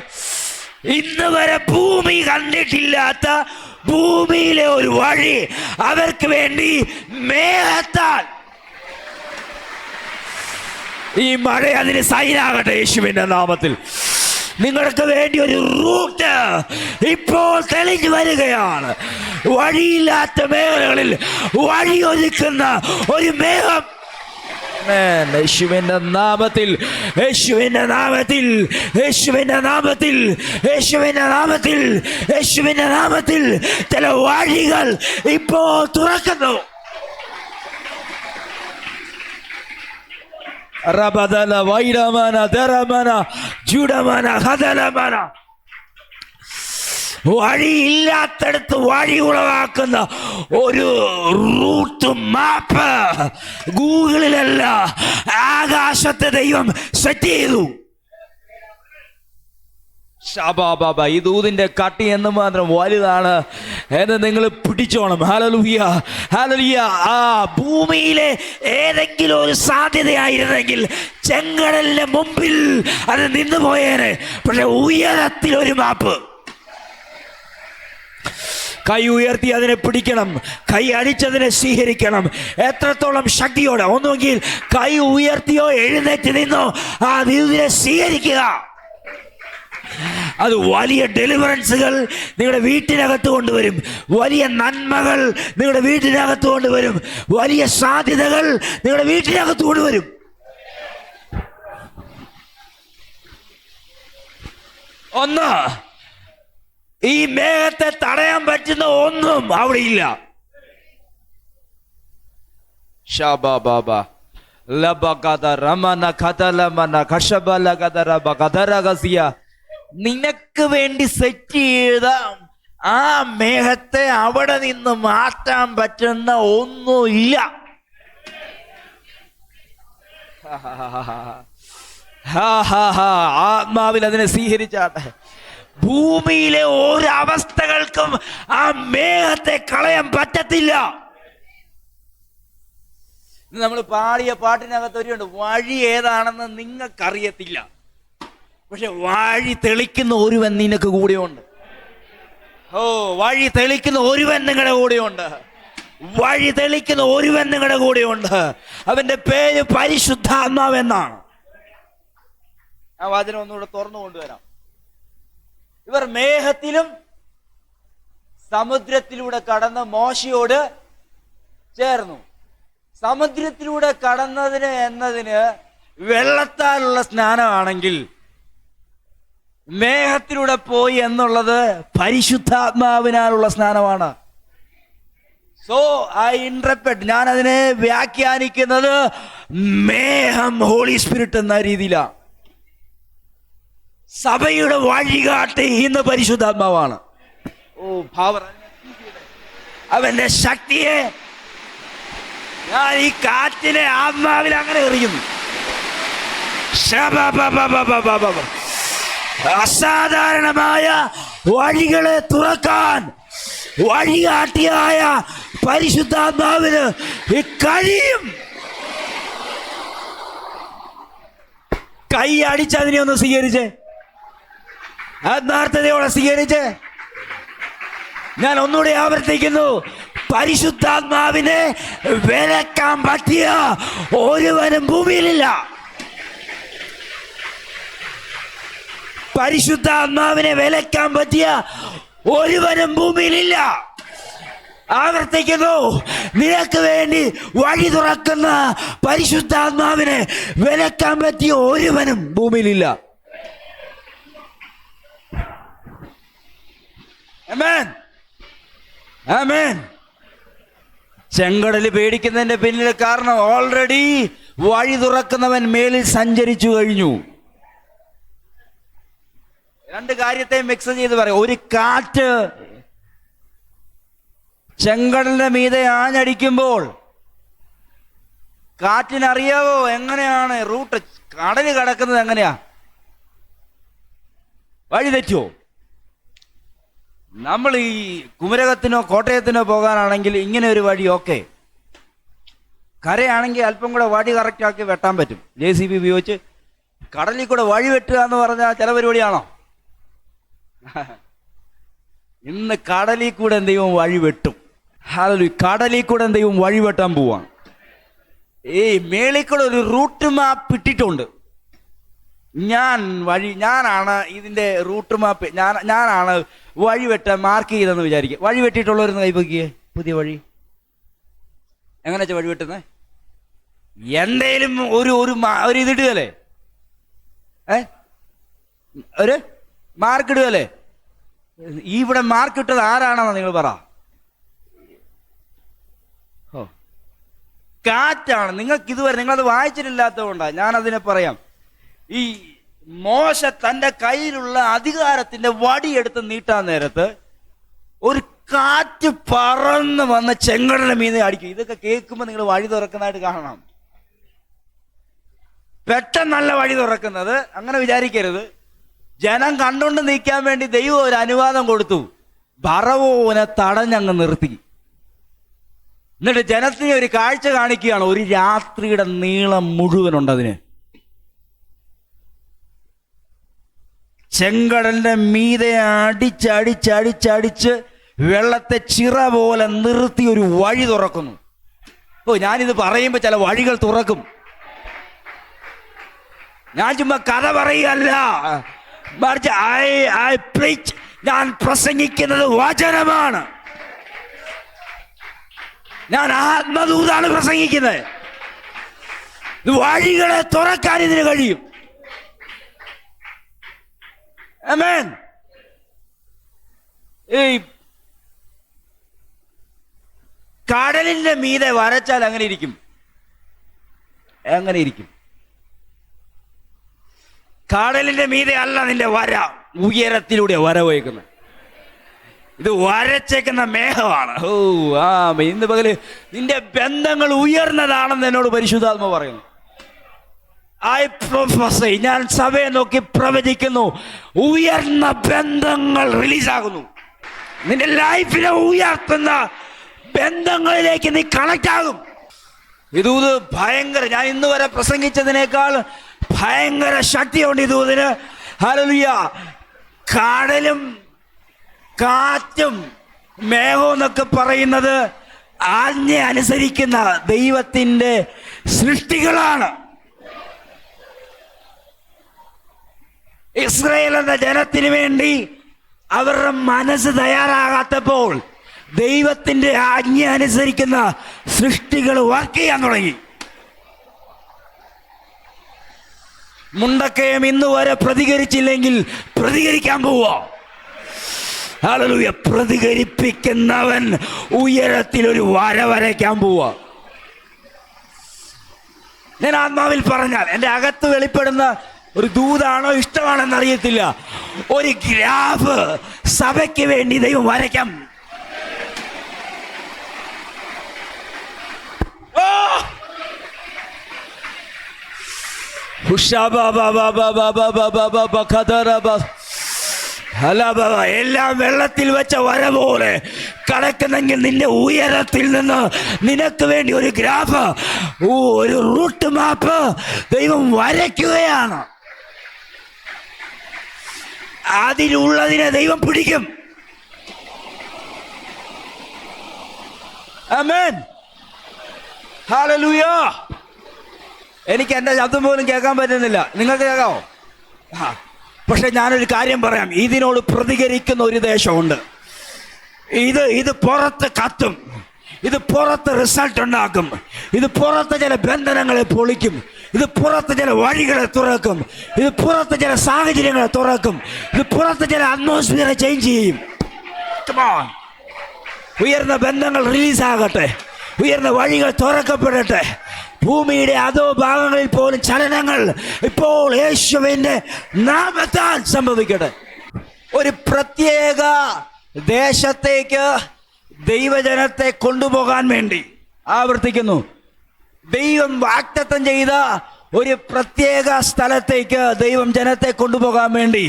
ഇന്ന് വരെ ഭൂമി കണ്ടിട്ടില്ലാത്ത ഭൂമിയിലെ ഒരു വഴി അവർക്ക് വേണ്ടി മേഘത്താൽ. ഈ മഴ അതിന് സൈനാകട്ടെ യേശുവിന്റെ നാമത്തിൽ. നിങ്ങൾക്ക് വേണ്ടി ഒരു റൂട്ട് ഇപ്പോൾ തെളിഞ്ഞു വരികയാണ്. വഴിയില്ലാത്ത മേഖലകളിൽ വഴിയൊരുക്കുന്ന ഒരു മേഘം യേശുവിന്റെ നാമത്തിൽ, യേശുവിന്റെ നാമത്തിൽ, യേശുവിന്റെ നാമത്തിൽ, യേശുവിന്റെ നാമത്തിൽ, യേശുവിന്റെ നാമത്തിൽ ചില വഴികൾ ഇപ്പോൾ തുറക്കുന്നു. റബദല വൈരമന ദരമന ജുഡമന ഹദലമന. വഴിയില്ലാത്തടത്ത് വഴി ഉളവാക്കുന്ന ഒരു റൂട്ട് മാപ്പ് ഗൂഗിളിലല്ല, ആകാശത്തെ ദൈവം സെറ്റ് ചെയ്തു. ഷാബാബാബ, ഈ ദൂതിന്റെ കട്ടി എന്ന് മാത്രം വലുതാണ് എന്ന് നിങ്ങൾ പിടിച്ചോണം. Hallelujah, hallelujah. ആ ഭൂമിയിലെ ഏതെങ്കിലും ഒരു സാധ്യതയായിരുന്നെങ്കിൽ ചെങ്കടലിന്റെ മുമ്പിൽ അത് നിന്നു പോയേനെ. പക്ഷെ ഉയരത്തിൽ ഒരു മാപ്പ്. കൈ ഉയർത്തി അതിനെ പിടിക്കണം, കൈ അടിച്ചതിനെ സ്വീകരിക്കണം. എത്രത്തോളം ശക്തിയോടെ, ഒന്നുകിൽ കൈ ഉയർത്തിയോ എഴുന്നേറ്റ് നിന്നോ ആ ദൂതിനെ സ്വീകരിക്കുക. അത് വലിയ ഡെലിവറൻസുകൾ നിങ്ങളുടെ വീട്ടിനകത്ത് കൊണ്ടുവരും, വലിയ നന്മകൾ നിങ്ങളുടെ വീട്ടിനകത്ത് കൊണ്ടുവരും, വലിയ സാധ്യതകൾ നിങ്ങളുടെ വീട്ടിനകത്ത് കൊണ്ടുവരും. ഒന്ന്, ഈ മേഘത്തെ തടയാൻ പറ്റുന്ന ഒന്നും അവിടെയില്ല. നിനക്ക് വേണ്ടി സെറ്റ് ചെയ്ത ആ മേഘത്തെ അവിടെ നിന്ന് മാറ്റാൻ പറ്റുന്ന ഒന്നുമില്ല. ആത്മാവിൽ അതിനെ സ്വീകരിച്ചാട്ടെ. ഭൂമിയിലെ ഒരവസ്ഥകൾക്കും ആ മേഘത്തെ കളയാൻ പറ്റത്തില്ല. നമ്മൾ പാടിയ പാട്ടിനകത്ത് ഒരുണ്ട്, വഴി ഏതാണെന്ന് നിങ്ങൾക്കറിയത്തില്ല, പക്ഷെ വഴി തെളിക്കുന്ന ഒരുവൻ നിനക്ക് കൂടെയുണ്ട്. ഓ, വഴി തെളിക്കുന്ന ഒരുവൻ നിങ്ങളുടെ കൂടെയുണ്ട്. വഴി തെളിക്കുന്ന ഒരുവൻ നിങ്ങളുടെ കൂടെയുണ്ട്. അവന്റെ പേര് പരിശുദ്ധാത്മാവെന്നാണ്. ആ വചനം ഒന്നുകൂടെ തുറന്നു കൊണ്ടുവരാം. ഇവർ മേഘത്തിലും സമുദ്രത്തിലൂടെ കടന്ന് മോശയോട് ചേർന്നു. സമുദ്രത്തിലൂടെ കടന്നതിന് എന്നതിന് വെള്ളത്താലുള്ള സ്നാനമാണെങ്കിൽ, മേഘത്തിലൂടെ പോയി എന്നുള്ളത് പരിശുദ്ധാത്മാവിനാലുള്ള സ്നാനമാണ്. സോ ഐ ഇന്റർപ്രറ്റ്, ഞാൻ അതിനെ വ്യാഖ്യാനിക്കുന്നത് മേഘം ഹോളി സ്പിരിറ്റ് എന്ന രീതിയിലാണ്. സഭയുടെ വഴികാട്ടി ഇന്ന് പരിശുദ്ധാത്മാവാണ്. ഓ പവർ, അവന്റെ ശക്തിയെ ഞാൻ ഈ കാറ്റിനെ ആത്മാവിൽ അങ്ങനെ എറിയുന്നു. അസാധാരണമായ വഴികളെ തുറക്കാൻ വഴികാട്ടിയായ പരിശുദ്ധാത്മാവിന് കഴിയും. കൈ അടിച്ചതിനെ ഒന്ന് സ്വീകരിച്ചേ, ആത്മാർത്ഥതയോടെ സ്വീകരിച്ചേ. ഞാൻ ഒന്നുകൂടി ആവർത്തിക്കുന്നു, പരിശുദ്ധാത്മാവിനെ വിലക്കാൻ പറ്റിയ ഒരുവനും ഭൂമിയിലില്ല. പരിശുദ്ധാത്മാവിനെ വിലക്കാൻ പറ്റിയ ഒരുവനും ഭൂമിയിലില്ല. ആവർത്തിക്കുന്നു, നിനക്ക് വേണ്ടി വഴി തുറക്കുന്ന പരിശുദ്ധാത്മാവിനെ വിലക്കാൻ പറ്റിയ ഒരുവനും ഭൂമിയിലില്ല. ആമേൻ, ആമേൻ. ചെങ്കടൽ പേടിക്കുന്നതിന്റെ പിന്നിൽ കാരണം ഓൾറെഡി വഴി തുറക്കുന്നവൻ മേലിൽ സഞ്ചരിച്ചു കഴിഞ്ഞു. രണ്ട് കാര്യത്തെ മിക്സ് ചെയ്ത് പറയാം. ഒരു കാറ്റ് ചെങ്കടലിന്റെ മീതെ ആഞ്ഞടിക്കുമ്പോൾ കാറ്റിനറിയാവോ എങ്ങനെയാണ് റൂട്ട്, കടല് കടക്കുന്നത് എങ്ങനെയാ? വഴി തെറ്റുമോ? നമ്മൾ ഈ കുമരകത്തിനോ കോട്ടയത്തിനോ പോകാനാണെങ്കിൽ ഇങ്ങനെ ഒരു വഴി ഓക്കെ. കരയാണെങ്കിൽ അല്പം കൂടെ വഴി കറക്റ്റ് ആക്കി വെട്ടാൻ പറ്റും. JCB ഉപയോഗിച്ച് കടലിൽ കൂടെ വഴി വെട്ടുക എന്ന് പറഞ്ഞാൽ ചില പരിപാടിയാണോ? ഇന്ന് കടലിൽ കൂടെ എന്തെങ്കിലും വഴി വെട്ടും. കടലിൽ കൂടെ എന്തെങ്കിലും വഴി വെട്ടാൻ പോവാണ്. മേളിൽ കൂടെ ഒരു റൂട്ട് മാപ്പ് ഇട്ടിട്ടുണ്ട്. ഞാനാണ് ഇതിന്റെ റൂട്ട് മാപ്പ്, ഞാനാണ് വഴി വെട്ടാൻ മാർക്ക് ചെയ്തെന്ന് വിചാരിക്കുക. വഴി വെട്ടിയിട്ടുള്ളവരൊന്ന് കൈപ്പൊക്കിയേ. പുതിയ വഴി എങ്ങനെ വഴി വെട്ടുന്നത്? എന്തേലും ഒരു ഇതിടുകയല്ലേ, ഒരു മാർക്ക് ഇടുകയല്ലേ? ഇവിടെ മാർക്ക് ഇട്ടത് ആരാണെന്ന് നിങ്ങൾ പറ. കാറ്റാണ്. നിങ്ങൾക്ക് ഇതുവരെ നിങ്ങളത് വായിച്ചിട്ടില്ലാത്തത് കൊണ്ടാണ് ഞാനതിനെ പറയാം. ഈ മോശ തൻ്റെ കയ്യിലുള്ള അധികാരത്തിന്റെ വടിയെടുത്ത് നീട്ടാൻ നേരത്ത് ഒരു കാറ്റ് പറന്ന് വന്ന് ചെങ്കടലിന്റെ മീതെ അടിക്കും. ഇതൊക്കെ കേൾക്കുമ്പോൾ നിങ്ങൾ വഴി തുറക്കുന്നതായിട്ട് കാണണം. പെട്ടെന്നല്ല വഴി തുറക്കുന്നത്, അങ്ങനെ വിചാരിക്കരുത്. ജനം കണ്ടുകൊണ്ട് നീക്കാൻ വേണ്ടി ദൈവം ഒരു അനുവാദം കൊടുത്തു. ഫറവോനെ തടഞ്ഞങ്ങ് നിർത്തി. എന്നിട്ട് ജനത്തിന് ഒരു കാഴ്ച കാണിക്കുകയാണ്. ഒരു രാത്രിയുടെ നീളം മുഴുവനുണ്ട് അതിന്. ചെങ്കടലിന്റെ മീതെ അടിച്ചടിച്ചടിച്ചടിച്ച് വെള്ളത്തെ ചിറ പോലെ നിർത്തി ഒരു വഴി തുറക്കുന്നു. ഞാനിത് പറയുമ്പോൾ ചില വഴികൾ തുറക്കും. ഞാൻ ചുമ്മാ കഥ പറയുകയല്ല, മറിച്ച് ഞാൻ പ്രസംഗിക്കുന്നത് വചനമാണ്. ഞാൻ ആത്മദൂതാണ് പ്രസംഗിക്കുന്നത്. വഴികളെ തുറക്കാൻ ഇതിന് കഴിയും. ആമേൻ. ഈ കടലിന്റെ മീതെ വരച്ചാൽ അങ്ങനെ ഇരിക്കും. കടലിന്റെ മീതെ അല്ല നിന്റെ വര. ഉയരത്തിലൂടെ വരവേക്കുന്നത്. ഇത് വരച്ചേക്കുന്ന മേഘമാണ്. ഓ ഇന്ന് പകല് നിന്റെ ബന്ധങ്ങൾ ഉയർന്നതാണെന്ന് എന്നോട് പരിശുദ്ധാത്മ പറയുന്നു. ഐ പ്രൊഫസി, ഞാൻ സഭയെ നോക്കി പ്രവചിക്കുന്നു, ഉയർന്ന ബന്ധങ്ങൾ റിലീസാകുന്നു. നിന്റെ ലൈഫിനെ ഉയർത്തുന്ന ബന്ധങ്ങളിലേക്ക് നീ കണക്ട് ആകും. ഇത് ഭയങ്കര, ഞാൻ ഇന്ന് വരെ പ്രസംഗിച്ചതിനേക്കാൾ ഭയങ്കര ശക്തിയുണ്ട് ഇതൂതിന്. ഹല്ലേലൂയ. കടലും കാറ്റും മേഘവും എന്നൊക്കെ പറയുന്നത് ആജ്ഞ അനുസരിക്കുന്ന ദൈവത്തിൻ്റെ സൃഷ്ടികളാണ്. ഇസ്രായേൽ എന്ന ജനത്തിന് വേണ്ടി അവരുടെ മനസ്സ് തയ്യാറാകാത്തപ്പോൾ ദൈവത്തിൻ്റെ ആജ്ഞ അനുസരിക്കുന്ന സൃഷ്ടികൾ വർക്ക് ചെയ്യാൻ തുടങ്ങി. മുണ്ടക്കയം ഇന്ന് വരെ പ്രതികരിച്ചില്ലെങ്കിൽ പ്രതികരിക്കാൻ പോവാ. ഹല്ലേലൂയ. പ്രതികരിപ്പിക്കുന്നവൻ ഉയരത്തിൽ ഒരു വര വരയ്ക്കാൻ പോവാ. ഞാൻ ആത്മാവിൽ പറഞ്ഞാൽ എൻ്റെ അകത്ത് വെളിപ്പെടുന്ന ഒരു ദൂതാണോ ഇഷ്ടമാണെന്ന് അറിയത്തില്ല, ഒരു ഗ്രാഫ് സഭയ്ക്ക് വേണ്ടി ദൈവം വരയ്ക്കാം. എല്ലാം വെള്ളത്തിൽ വെച്ച വര പോലെ കടക്കുന്നെങ്കിൽ നിന്റെ ഉയരത്തിൽ നിന്ന് നിനക്ക് വേണ്ടി ഒരു ഗ്രാഫ്, ഒരു റൂട്ട് മാപ്പ് ദൈവം വരയ്ക്കുകയാണ്. അതിലുള്ളതിനെ ദൈവം പിടിക്കും. ആമേൻ. ഹല്ലേലൂയ. എനിക്ക് എൻ്റെ ശബ്ദം പോലും കേൾക്കാൻ പറ്റുന്നില്ല. നിങ്ങൾക്ക് കേൾക്കാമോ? പക്ഷെ ഞാനൊരു കാര്യം പറയാം, ഇതിനോട് പ്രതികരിക്കുന്ന ഒരു ദേശമുണ്ട്. ഇത് പുറത്ത് കത്തും, ഇത് പുറത്ത് റിസൾട്ട് ഉണ്ടാക്കും, ഇത് പുറത്ത് ചില ബന്ധനങ്ങളെ പൊളിക്കും, ഇത് പുറത്ത് ചില വഴികളെ തുറക്കും, ഇത് പുറത്ത് ചില സാഹചര്യങ്ങളെ തുറക്കും, ഇത് പുറത്ത് ചില അറ്റ്മോസ്ഫിയറെ ചേഞ്ച് ചെയ്യും. ഉയർന്ന ബന്ധങ്ങൾ റിലീസാകട്ടെ, ഉയർന്ന വഴികൾ തുറക്കപ്പെടട്ടെ. ഭൂമിയുടെ അതോ ഭാഗങ്ങളിൽ പോലും ചലനങ്ങൾ ഇപ്പോൾ യേശുവിൻ്റെ നാമത്താൽ സംഭവിക്കട്ടെ. ഒരു പ്രത്യേക ദേശത്തേക്ക് ദൈവജനത്തെ കൊണ്ടുപോകാൻ വേണ്ടി, ആവർത്തിക്കുന്നു, ദൈവം വാഗ്ദത്തം ചെയ്ത ഒരു പ്രത്യേക സ്ഥലത്തേക്ക് ദൈവം ജനത്തെ കൊണ്ടുപോകാൻ വേണ്ടി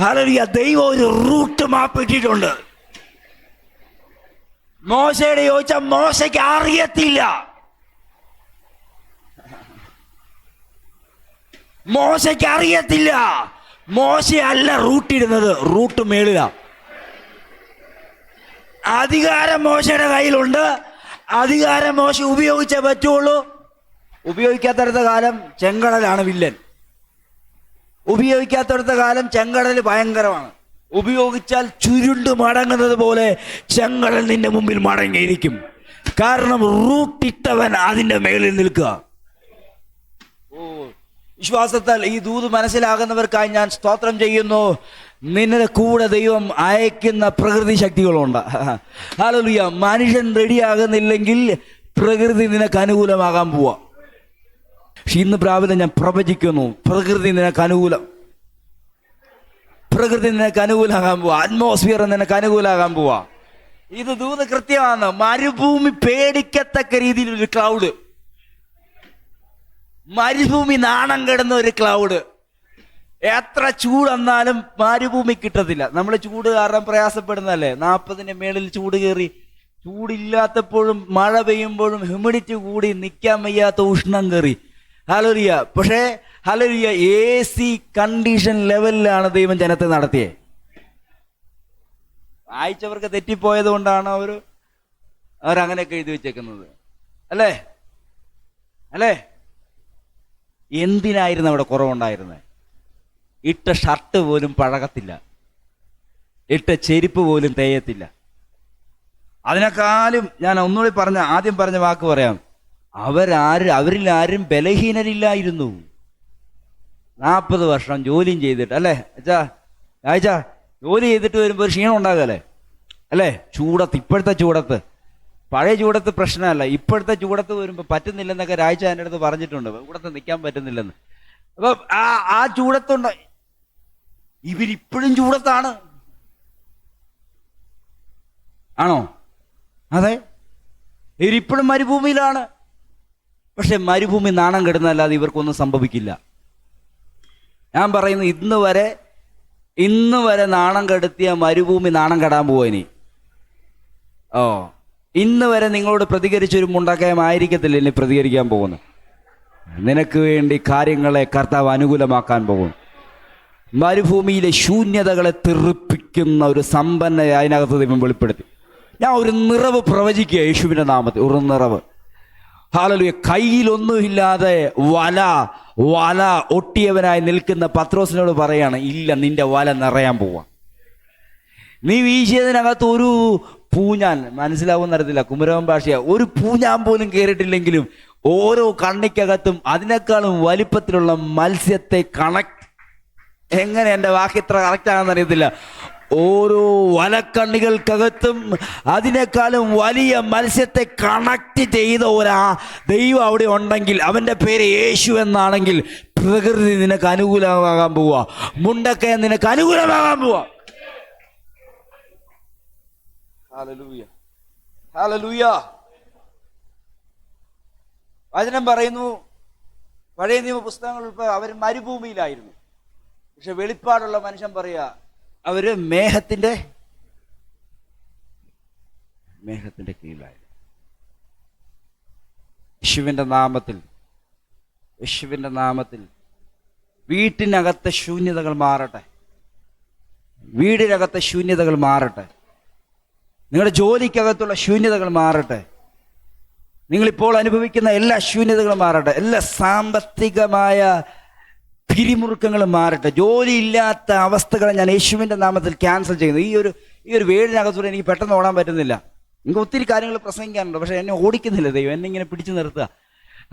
ഹല്ലേലൂയ ദൈവം ഒരു റൂട്ട് മാപ്പ് ഇട്ടിട്ടുണ്ട്. മോശയോട് ചോദിച്ചാൽ മോശയ്ക്ക് അറിയത്തില്ല. മോശയ്ക്ക് അറിയത്തില്ല. മോശയല്ല റൂട്ടിടുന്നത്, റൂട്ട് മേളില. അധികാരം മോശയുടെ കയ്യിലുണ്ട്. അധികാരം മോശ ഉപയോഗിച്ചേ പറ്റുള്ളൂ. ഉപയോഗിക്കാത്തടുത്ത കാലം ചെങ്കടലാണ് വില്ലൻ. ഉപയോഗിക്കാത്തടുത്ത കാലം ചെങ്കടൽ ഭയങ്കരമാണ്. ഉപയോഗിച്ചാൽ ചുരുണ്ട് മടങ്ങുന്നത് പോലെ ചെങ്കടൽ നിന്റെ മുമ്പിൽ മടങ്ങിയിരിക്കും. കാരണം റൂട്ടിട്ടവൻ അതിൻ്റെ മേളിൽ നിൽക്കുക. വിശ്വാസത്താൽ ഈ ദൂത് മനസ്സിലാകുന്നവർക്കായി ഞാൻ സ്തോത്രം ചെയ്യുന്നു. നിന്റെ കൂടെ ദൈവം അയക്കുന്ന പ്രകൃതി ശക്തികളുണ്ട്. ഹല്ലേലൂയ. മനുഷ്യൻ റെഡിയാകുന്നില്ലെങ്കിൽ പ്രകൃതി നിനക്ക് അനുകൂലമാകാൻ പോവാ. പക്ഷെ ഇന്ന് പ്രാവിലെ ഞാൻ പ്രവചിക്കുന്നു, പ്രകൃതി നിനക്ക് അനുകൂലം. പ്രകൃതി നിനക്ക് അനുകൂലമാകാൻ പോവാ. അറ്റ്മോസ്ഫിയർ നിനക്ക് അനുകൂലമാകാൻ പോവാ. ഇത് ദൂത് കൃത്യമാണ്. മരുഭൂമി പേടിക്കത്തക്ക രീതിയിലൊരു ക്ലൗഡ്, മരുഭൂമി നാണം കിടന്ന ഒരു ക്ലൗഡ്. എത്ര ചൂടെന്നാലും മരുഭൂമി കിട്ടത്തില്ല. നമ്മൾ ചൂട് കാരണം പ്രയാസപ്പെടുന്നതല്ലേ. 40-ന് മേളിൽ ചൂട് കയറി, ചൂടില്ലാത്തപ്പോഴും മഴ പെയ്യുമ്പോഴും ഹ്യൂമിഡിറ്റി കൂടി നിൽക്കാൻ വയ്യാത്ത ഉഷ്ണം കയറി. ഹല്ലേലൂയ. പക്ഷേ ഹല്ലേലൂയ AC കണ്ടീഷൻ ലെവലിലാണ് ദൈവം ജനത്തെ നടത്തിയത്. വായിച്ചവർക്ക് തെറ്റിപ്പോയത് കൊണ്ടാണ് അവരങ്ങനെയൊക്കെ എഴുതി വെച്ചേക്കുന്നത്. അല്ലേ? എന്തിനായിരുന്നു അവിടെ കുറവുണ്ടായിരുന്നത്? ഇട്ട ഷർട്ട് പോലും പഴകത്തില്ല, ഇട്ട ചെരുപ്പ് പോലും തേയത്തില്ല. അതിനേക്കാളും ഞാൻ ഒന്നുകൂടി ആദ്യം പറഞ്ഞ വാക്ക് പറയാം, അവരിൽ ആരും ബലഹീനരില്ലായിരുന്നു. 40 വർഷം ജോലിയും ചെയ്തിട്ട്, അല്ലേ അച്ഛാ ജോലി ചെയ്തിട്ട് വരുമ്പോൾ ഒരു ക്ഷീണം ഉണ്ടാകല്ലേ? അല്ലേ? ചൂടത്ത്, ഇപ്പോഴത്തെ ചൂടത്ത്, പഴയ ചൂടത്ത് പ്രശ്നമല്ല, ഇപ്പോഴത്തെ ചൂടത്ത് വരുമ്പോൾ പറ്റുന്നില്ലെന്നൊക്കെ രാഴ്ച എൻ്റെ അടുത്ത് പറഞ്ഞിട്ടുണ്ട്. ചൂടത്ത് നിൽക്കാൻ പറ്റുന്നില്ലെന്ന്. അപ്പം ആ ചൂടത്തുണ്ട് ഇവരിപ്പോഴും ചൂടത്താണ്. ആണോ? അതെ, ഇവരിപ്പോഴും മരുഭൂമിയിലാണ്. പക്ഷെ മരുഭൂമി നാണം കെടുന്നതല്ലാതെ ഇവർക്കൊന്നും സംഭവിക്കില്ല. ഞാൻ പറയുന്നു, ഇന്ന് വരെ നാണം കെടുത്തിയ മരുഭൂമി നാണം കെടാൻ പോവാ ഇനി. ഇന്ന് വരെ നിങ്ങളോട് പ്രതികരിച്ചൊരു മുണ്ടക്കയമായിരിക്കത്തില്ല ഇനി പ്രതികരിക്കാൻ പോകുന്നു. നിനക്ക് വേണ്ടി കാര്യങ്ങളെ കർത്താവ് അനുകൂലമാക്കാൻ പോകുന്നു. മരുഭൂമിയിലെ ശൂന്യതകളെ തെറിപ്പിക്കുന്ന ഒരു സമ്പന്ന അതിനകത്ത് ദൈവം വെളിപ്പെടുത്തി. ഞാൻ ഒരു നിറവ് പ്രവചിക്കുക യേശുവിൻ്റെ നാമത്തിൽ. ഒരു നിറവ്. ഹല്ലേലൂയ. കയ്യിലൊന്നുമില്ലാതെ വല ഒട്ടിയവനായി നിൽക്കുന്ന പത്രോസിനോട് പറയാണ്, ഇല്ല, നിന്റെ വല നിറയാൻ പോവാ. നീ വീശിയതിനകത്ത് ഒരു പൂഞ്ഞാൻ, മനസ്സിലാവുമെന്ന് അറിയത്തില്ല കുമരകം ഭാഷയാ, ഒരു പൂഞ്ഞാൻ പോലും കയറിയിട്ടില്ലെങ്കിലും ഓരോ കണ്ണിക്കകത്തും അതിനേക്കാളും വലിപ്പത്തിലുള്ള മത്സ്യത്തെ എങ്ങനെ എൻ്റെ വാക്ക് ഇത്ര കറക്റ്റ് ആണെന്ന് അറിയത്തില്ല, ഓരോ വലക്കണ്ണികൾക്കകത്തും അതിനേക്കാളും വലിയ മത്സ്യത്തെ കണക്ട് ചെയ്ത ദൈവം അവിടെ ഉണ്ടെങ്കിൽ, അവൻ്റെ പേര് യേശു എന്നാണെങ്കിൽ, പ്രകൃതി നിനക്ക് അനുകൂലമാകാൻ പോവാ. മുണ്ടക്കയം നിനക്ക് അനുകൂലമാകാൻ പോവാ. Hallelujah, hallelujah. വചനം പറയുന്നു, പഴയ നിയമ പുസ്തകങ്ങൾ അവർ മരുഭൂമിയിലായിരുന്നു. പക്ഷെ വെളിപ്പാടുള്ള മനുഷ്യൻ പറയാ, അവര് മേഘത്തിന്റെ കീഴിലായിരുന്നു. യേശുവിന്റെ നാമത്തിൽ വീട്ടിനകത്തെ ശൂന്യതകൾ മാറട്ടെ. വീടിനകത്തെ ശൂന്യതകൾ മാറട്ടെ. നിങ്ങളുടെ ജോലിക്കകത്തുള്ള ശൂന്യതകൾ മാറട്ടെ. നിങ്ങളിപ്പോൾ അനുഭവിക്കുന്ന എല്ലാ ശൂന്യതകളും മാറട്ടെ. എല്ലാ സാമ്പത്തികമായ പിരിമുറുക്കങ്ങളും മാറട്ടെ. ജോലിയില്ലാത്ത അവസ്ഥകളെ ഞാൻ യേശുവിൻ്റെ നാമത്തിൽ ക്യാൻസൽ ചെയ്യുന്നു. ഈ ഒരു വീടിനകത്തൂടെ എനിക്ക് പെട്ടെന്ന് ഓടാൻ പറ്റുന്നില്ല. എനിക്ക് ഒത്തിരി കാര്യങ്ങൾ പ്രസംഗിക്കാനുണ്ട്, പക്ഷെ എന്നെ ഓടിക്കുന്നില്ല ദൈവം. എന്നെ ഇങ്ങനെ പിടിച്ചു നിർത്തുക.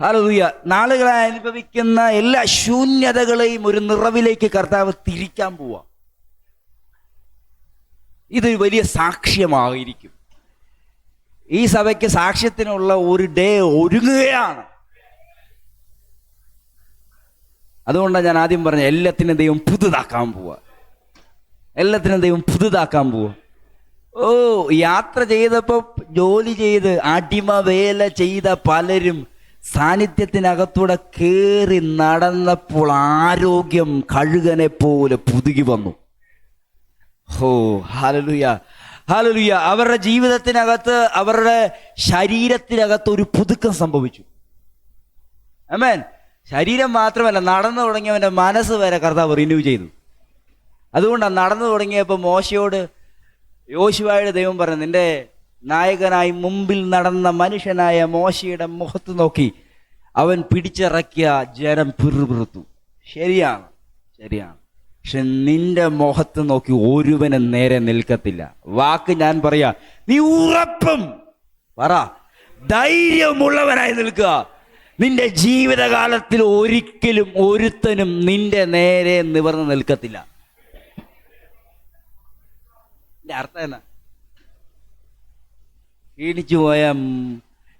ഹല്ലേലൂയ. നാളുകളായി അനുഭവിക്കുന്ന എല്ലാ ശൂന്യതകളെയും ഒരു നിറവിലേക്ക് കർത്താവ് തിരിക്കാൻ പോവാ. ഇതൊരു വലിയ സാക്ഷ്യമായിരിക്കും. ഈ സഭയ്ക്ക് സാക്ഷ്യത്തിനുള്ള ഒരു ഡേ ഒരുങ്ങുകയാണ്. അതുകൊണ്ടാണ് ഞാൻ ആദ്യം പറഞ്ഞ എല്ലാത്തിനും ദൈവം പുതുതാക്കാൻ പോവാ. യാത്ര ചെയ്തപ്പോൾ ജോലി ചെയ്ത് അടിമ വേല ചെയ്ത പലരും സാന്നിധ്യത്തിനകത്തൂടെ കയറി നടന്നപ്പോൾ ആരോഗ്യം കഴുകനെ പോലെ പുതുകി വന്നു. Hallelujah, hallelujah. അവരുടെ ജീവിതത്തിനകത്ത്, അവരുടെ ശരീരത്തിനകത്ത് ഒരു പുതുക്കം സംഭവിച്ചു. ആമേൻ. ശരീരം മാത്രമല്ല, നടന്നു തുടങ്ങിയവൻ്റെ മനസ്സ് വരെ കർത്താവ് റിന്യൂ ചെയ്തു. അതുകൊണ്ടാണ് നടന്നു തുടങ്ങിയപ്പോൾ യോശുവയുടെ ദൈവം പറഞ്ഞു, നിന്റെ നായകനായി മുമ്പിൽ നടന്ന മനുഷ്യനായ മോശയുടെ മുഖത്ത് നോക്കി അവൻ പിടിച്ചിറക്കിയ ജനം പിറുപിറുത്തു. ശരിയാണ്. പക്ഷെ നിന്റെ മുഖത്ത് നോക്കി ഒരുവനെ നേരെ നിൽക്കത്തില്ല. വാക്ക് ഞാൻ പറയാ, നീ ഉറപ്പും ധൈര്യമുള്ളവനായി നിൽക്കുക. നിന്റെ ജീവിതകാലത്തിൽ ഒരിക്കലും ഒരുത്തനും നിന്റെ നേരെ നിവർന്ന് നിൽക്കത്തില്ല. അർത്ഥം എന്നാ? ക്ഷീണിച്ചു പോയ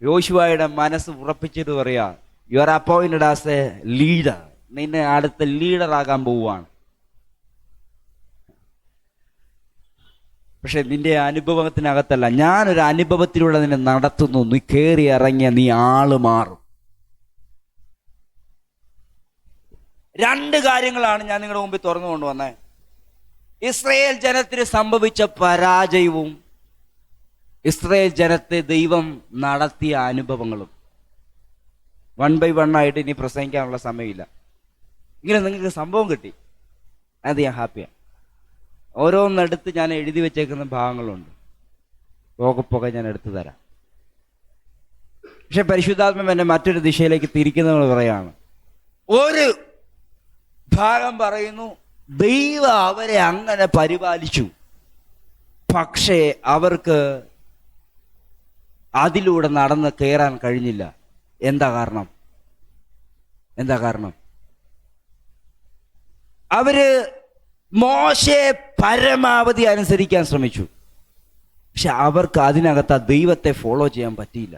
യോശുവയുടെ മനസ്സ് ഉറപ്പിച്ചിട്ട് പറയാ, you are appointed as A leader. നിന്നെ അടുത്ത ലീഡർ ആകാൻ പോവുകയാണ്. പക്ഷെ നിന്റെ അനുഭവത്തിനകത്തല്ല, ഞാനൊരു അനുഭവത്തിലൂടെ നിന്നെ നടത്തുന്നു. നീ കയറി ഇറങ്ങിയ നീ ആള് മാറും. രണ്ട് കാര്യങ്ങളാണ് ഞാൻ നിങ്ങളുടെ മുമ്പിൽ തുറന്നു കൊണ്ടുവന്നത്. ഇസ്രായേൽ ജനത്തിന് സംഭവിച്ച പരാജയവും ഇസ്രായേൽ ജനത്തെ ദൈവം നടത്തിയ അനുഭവങ്ങളും. 1 by 1 ആയിട്ട് ഇനി പ്രസംഗിക്കാനുള്ള സമയമില്ല. ഇങ്ങനെ നിങ്ങൾക്ക് സംഭവം കിട്ടി, അത് ഞാൻ ഹാപ്പിയാണ്. ഓരോന്നെടുത്ത് ഞാൻ എഴുതി വെച്ചേക്കുന്ന ഭാഗങ്ങളുണ്ട്, പോകെ ഞാൻ എടുത്തു തരാം. പക്ഷെ പരിശുദ്ധാത്മാവ് എന്നെ മറ്റൊരു ദിശയിലേക്ക് തിരിക്കുന്നത് പറയാണ്. ഒരു ഭാഗം പറയുന്നു, ദൈവം അവരെ അങ്ങനെ പരിപാലിച്ചു, പക്ഷേ അവർക്ക് അതിലൂടെ നടന്ന് കയറാൻ കഴിഞ്ഞില്ല. എന്താ കാരണം? അവര് മോശയെ പരമാവധി അനുസരിക്കാൻ ശ്രമിച്ചു, പക്ഷെ അവർക്ക് അതിനകത്ത് ആ ദൈവത്തെ ഫോളോ ചെയ്യാൻ പറ്റിയില്ല.